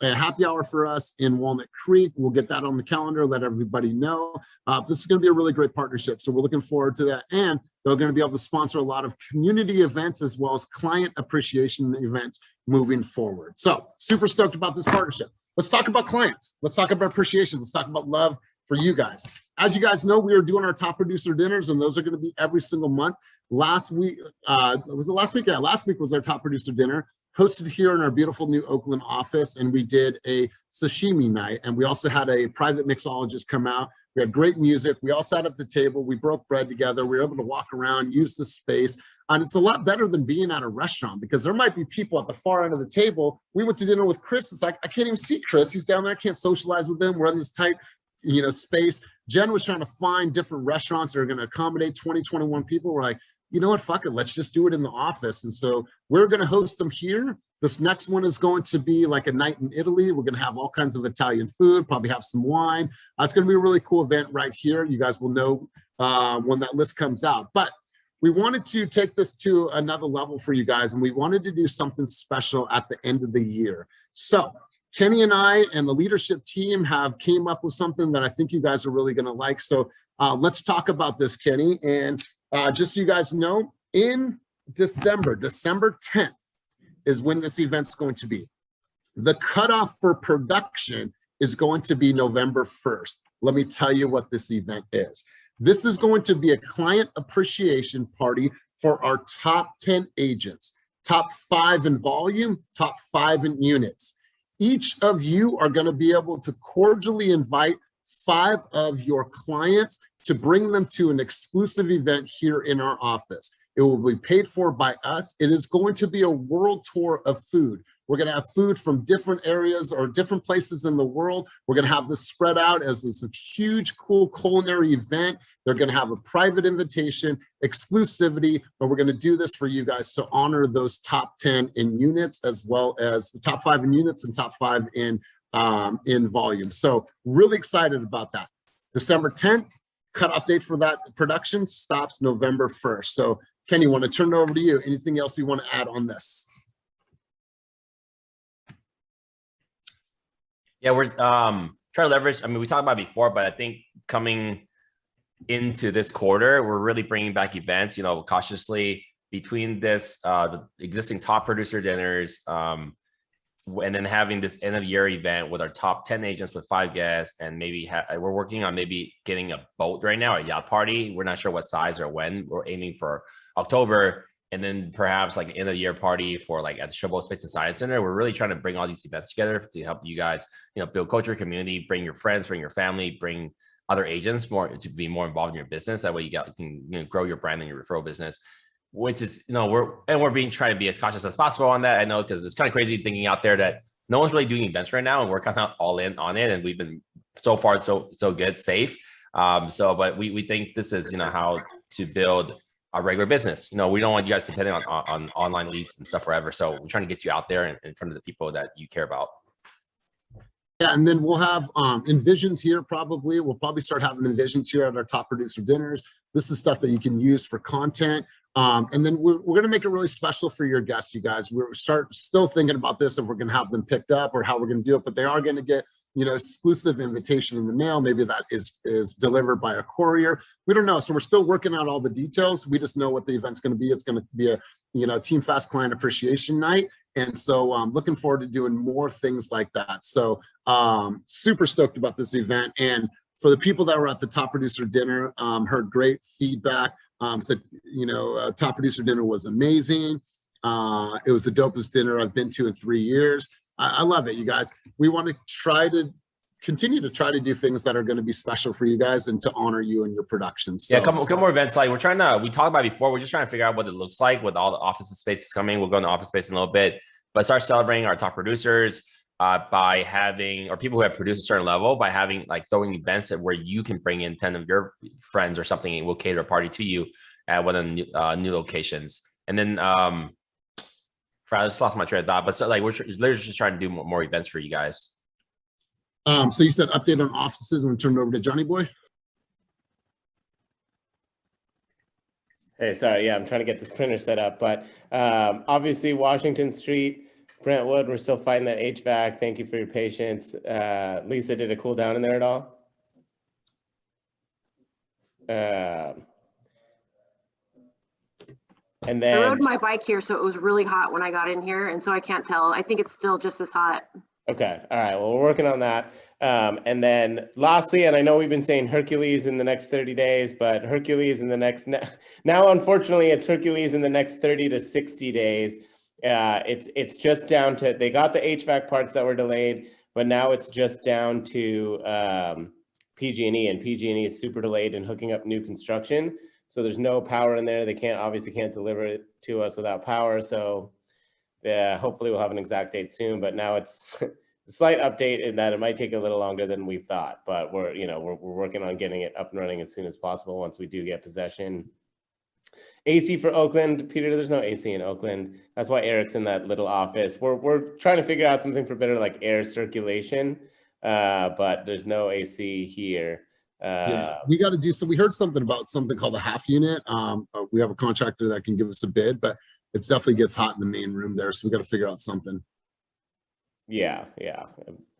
happy hour for us in Walnut Creek. We'll get that on the calendar, let everybody know. This is going to be a really great partnership. So we're looking forward to that. And they're going to be able to sponsor a lot of community events as well as client appreciation events moving forward. So super stoked about this partnership. Let's talk about clients. Let's talk about appreciation. Let's talk about love for you guys. As you guys know, we are doing our top producer dinners, and those are going to be every single month. Last week, was it last week? Yeah, last week was our top producer dinner, hosted here in our beautiful new Oakland office, and we did a sashimi night, and we also had a private mixologist come out. We had great music. We all sat at the table. We broke bread together. We were able to walk around, use the space. And it's a lot better than being at a restaurant, because there might be people at the far end of the table. We went to dinner with Chris. It's like, I can't even see Chris. He's down there. I can't socialize with him. We're in this tight, space. Jen was trying to find different restaurants that are going to accommodate 20, 21 people. We're like, you know what, fuck it, let's just do it in the office. And so we're going to host them here. This next one is going to be like a night in Italy. We're going to have all kinds of Italian food, probably have some wine. It's going to be a really cool event right here. You guys will know when that list comes out. But we wanted to take this to another level for you guys, and we wanted to do something special at the end of the year. So Kenny and I and the leadership team have came up with something that I think you guys are really going to like. So let's talk about this, Kenny. And just so you guys know, in December 10th is when this event's going to be. The cutoff for production is going to be November 1st. Let me tell you what this event is. This is going to be a client appreciation party for our top 10 agents, top 5 in volume, top 5 in units. Each of you are going to be able to cordially invite 5 of your clients to bring them to an exclusive event here in our office. It will be paid for by us. It is going to be a world tour of food. We're going to have food from different areas or different places in the world. We're going to have this spread out as this huge, cool culinary event. They're going to have a private invitation, exclusivity, but we're going to do this for you guys to honor those top 10 in units, as well as the top 5 in units and top 5 in volume. So really excited about that. December 10th, cutoff date for that production stops November 1st. So Kenny, want to turn it over to you. Anything else you want to add on this? Yeah, we're trying to leverage. I mean, we talked about it before, but I think coming into this quarter, we're really bringing back events, cautiously between this, the existing top producer dinners, and then having this end of year event with our top 10 agents with 5 guests, and maybe we're working on maybe getting a boat right now, a yacht party. We're not sure what size or when. We're aiming for October, and then perhaps like an end of year party for like at the Showboat Space and Science Center. We're really trying to bring all these events together to help you guys, build culture, community, bring your friends, bring your family, bring other agents more to be more involved in your business. That way you can grow your brand and your referral business, which is, we're trying to be as cautious as possible on that. I know, because it's kind of crazy thinking out there that no one's really doing events right now, and we're kind of all in on it. And we've been so far so good, safe. But we think this is, how to build a regular business. We don't want you guys depending on online leads and stuff forever. So we're trying to get you out there in front of the people that you care about. Yeah, and then we'll have envisions here probably. We'll probably start having envisions here at our top producer dinners. This is stuff that you can use for content. And then we're going to make it really special for your guests, you guys. We're still thinking about this, if we're going to have them picked up or how we're going to do it, but they are going to get exclusive invitation in the mail. Maybe that is delivered by a courier. We don't know. So we're still working out all the details. We just know what the event's going to be. It's going to be a Team Fast Client Appreciation Night. And so I'm looking forward to doing more things like that. So super stoked about this event. And for the people that were at the top producer dinner, heard great feedback. Said, top producer dinner was amazing. It was the dopest dinner I've been to in 3 years. I love it, you guys. We want to continue to try to do things that are going to be special for you guys and to honor you and your productions. So, yeah, come more events. Like we talked about it before. We're just trying to figure out what it looks like with all the office spaces coming. We'll go into office space in a little bit, but start celebrating our top producers by having, or people who have produced a certain level, by having like throwing events where you can bring in 10 of your friends or something, and we'll cater a party to you at one of the new locations. And then I just lost my train of thought, but so like we're literally just trying to do more events for you guys. So you said update on offices, and we turn it over to Johnny Boy. Hey, sorry. Yeah, I'm trying to get this printer set up, but obviously Washington Street, Brentwood, we're still fighting that HVAC. Thank you for your patience. Lisa, did it cool down in there at all? And then I rode my bike here, so it was really hot when I got in here, and so I can't tell. I think it's still just as hot. Okay. All right. Well, we're working on that. And then lastly, and I know we've been saying Hercules in the next 30 days, but Hercules in the next, now unfortunately it's Hercules in the next 30 to 60 days. It's just down to, they got the HVAC parts that were delayed, but now it's just down to PG&E, and PG&E is super delayed in hooking up new construction. So there's no power in there. They obviously can't deliver it to us without power. So yeah, hopefully we'll have an exact date soon, but now it's a slight update in that it might take a little longer than we thought, but we're working on getting it up and running as soon as possible once we do get possession. AC for Oakland, Peter, there's no AC in Oakland. That's why Eric's in that little office. We're trying to figure out something for better like air circulation, but there's no AC here. Yeah, we got to do so. We heard something about something called a half unit. We have a contractor that can give us a bid, but it definitely gets hot in the main room there. So we got to figure out something. Yeah.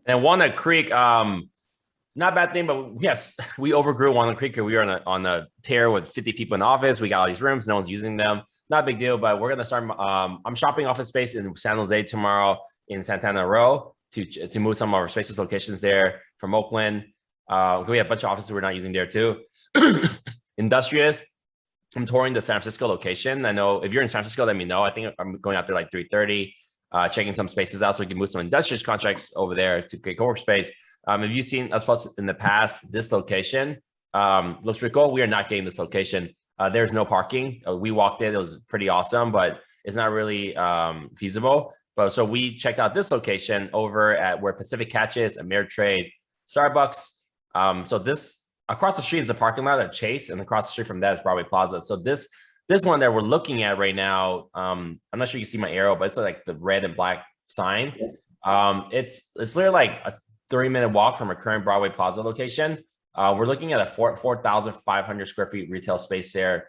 And Walnut Creek, not a bad thing, but yes, we overgrew Walnut Creek. We were on a tear with 50 people in the office. We got all these rooms, no one's using them. Not a big deal, but we're gonna start. I'm shopping office space in San Jose tomorrow in Santana Row to move some of our spaces locations there from Oakland. We have a bunch of offices we're not using there too. Industrious, I'm touring the San Francisco location. I know if you're in San Francisco, let me know. I think I'm going out there like 3:30, checking some spaces out so we can move some industrious contracts over there to create co-work space. If you've seen us post in the past, this location looks pretty cool. We are not getting this location. There's no parking. We walked in, it was pretty awesome, but it's not really feasible. But so we checked out this location over at where Pacific Catch is, Ameritrade, Starbucks. So this across the street is the parking lot at Chase, and across the street from that is Broadway Plaza. So this one that we're looking at right now, I'm not sure you can see my arrow, but it's like the red and black sign. It's literally like a 30-minute walk from our current Broadway Plaza location. We're looking at a 4,500 square feet retail space there.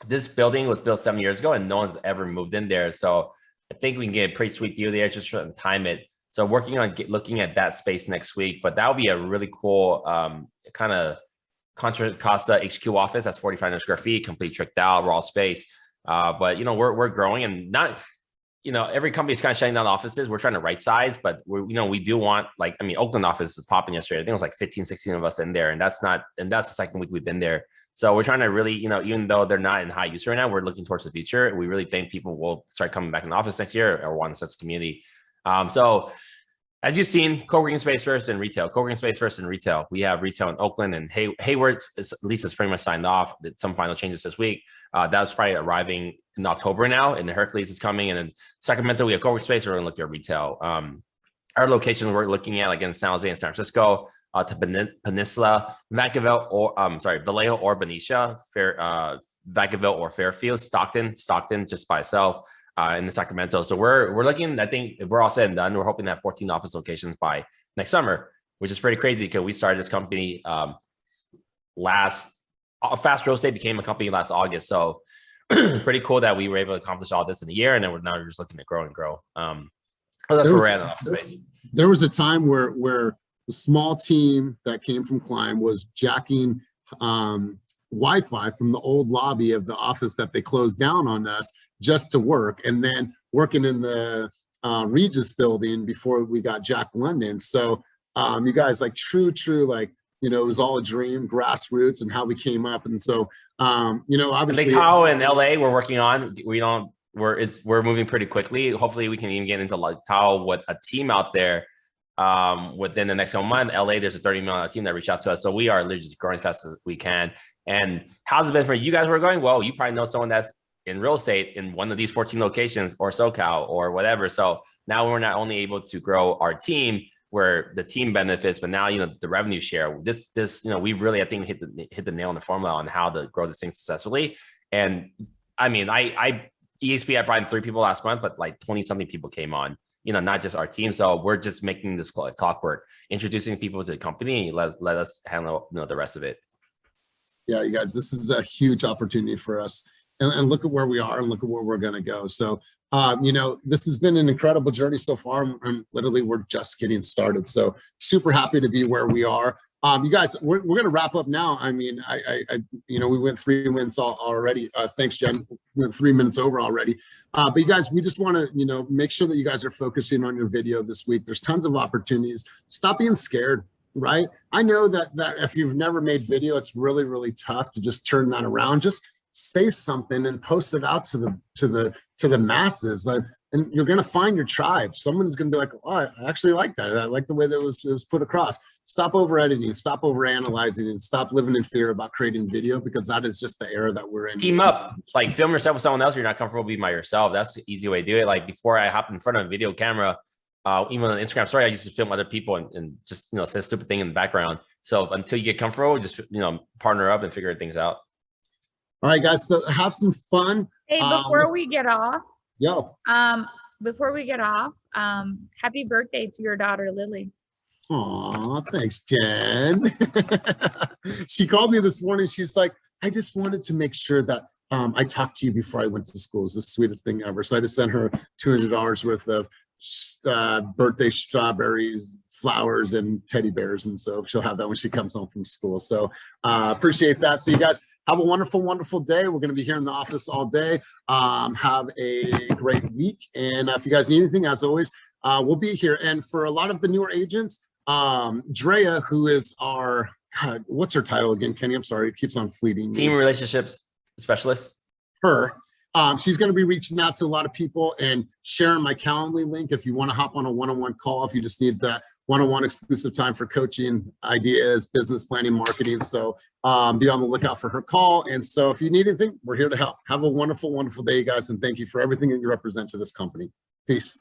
This building was built 7 years ago and no one's ever moved in there. So I think we can get a pretty sweet deal there, just trying to time it. So working on looking at that space next week, but that would be a really cool kind of Contra Costa HQ office. That's 4,500 square feet, complete tricked out, raw space. But we're growing and not, every company is kind of shutting down offices. We're trying to right size, but we do want Oakland office is popping yesterday. I think it was like 15, 16 of us in there, and that's the second week we've been there. So we're trying to really, even though they're not in high use right now, we're looking towards the future. We really think people will start coming back in the office next year or want to sense community. So as you've seen, co-working space first and retail. Co-working space first and retail. We have retail in Oakland and Hayward's lease is pretty much signed off. Some final changes this week. That's probably arriving in October now, and the Hercules is coming. And then Sacramento, we have co-working space. We're going to look at retail. Our locations we're looking at, like in San Jose and San Francisco, to Peninsula, Vacaville, Vallejo or Benicia, Vacaville or Fairfield, Stockton just by itself. In the Sacramento. So we're looking, I think if we're all said and done, we're hoping to have 14 office locations by next summer, which is pretty crazy because we started this company Fast Real Estate became a company last August. So pretty cool that we were able to accomplish all this in a year, and then we're just looking to grow and grow. That's where we're at in office space. There was a time where the small team that came from Climb was jacking Wi-Fi from the old lobby of the office that they closed down on us just to work, and then working in the Regis building before we got Jack London. So you guys like true, like, it was all a dream, grassroots, and how we came up. And so, obviously Lake Tahoe in LA, we're working on, we're moving pretty quickly. Hopefully we can even get into Lake Tahoe with a team out there within the next month. LA, there's a $30 million team that reached out to us. So we are literally just growing as fast as we can. And how's it been for you guys where we're going? Well, you probably know someone that's in real estate in one of these 14 locations or SoCal or whatever. So now we're not only able to grow our team where the team benefits, but now, the revenue share, this, we really, I think hit the nail on the formula on how to grow this thing successfully. And EXP, I brought in 3 people last month, but like 20 something people came on, not just our team. So we're just making this clockwork, introducing people to the company, and let us handle the rest of it. Yeah, you guys, this is a huge opportunity for us. And look at where we are and look at where we're going to go. So, this has been an incredible journey so far. And literally, we're just getting started. So super happy to be where we are. You guys, we're going to wrap up now. We went 3 minutes already. Thanks, Jen. We went 3 minutes over already. But you guys, we just want to, make sure that you guys are focusing on your video this week. There's tons of opportunities. Stop being scared. Right? I know that if you've never made video, it's really, really tough to just turn that around. Just say something and post it out to the masses, and you're going to find your tribe. Someone's going to be like, oh, I actually like that. I like the way that it was put across. stop over editing, stop over analyzing, and stop living in fear about creating video, because that is just the era that we're in. Team up, like film yourself with someone else. You're not comfortable being by yourself. That's the easy way to do it. Like before I hop in front of a video camera, even on Instagram story, I used to film other people and just, you know, say a stupid thing in the background. So until you get comfortable, just, you know, partner up and figure things out. All right, guys, so have some fun. Hey, before we get off, happy birthday to your daughter, Lily. Aw, thanks, Jen. She called me this morning. She's like, I just wanted to make sure that I talked to you before I went to school. It's the sweetest thing ever. So I just sent her $200 worth of birthday strawberries, flowers, and teddy bears. And so she'll have that when she comes home from school. So appreciate that. So you guys have a wonderful, wonderful day. We're going to be here in the office all day. Have a great week. And if you guys need anything, as always, we'll be here. And for a lot of the newer agents, Drea, who is our, God, what's her title again, Kenny? I'm sorry, it keeps on fleeting. Team relationships specialist. Her. She's going to be reaching out to a lot of people and sharing my Calendly link if you want to hop on a one-on-one call, if you just need that one-on-one exclusive time for coaching, ideas, business planning, marketing. So be on the lookout for her call. And so if you need anything, we're here to help. Have a wonderful, wonderful day, guys. And thank you for everything that you represent to this company. Peace.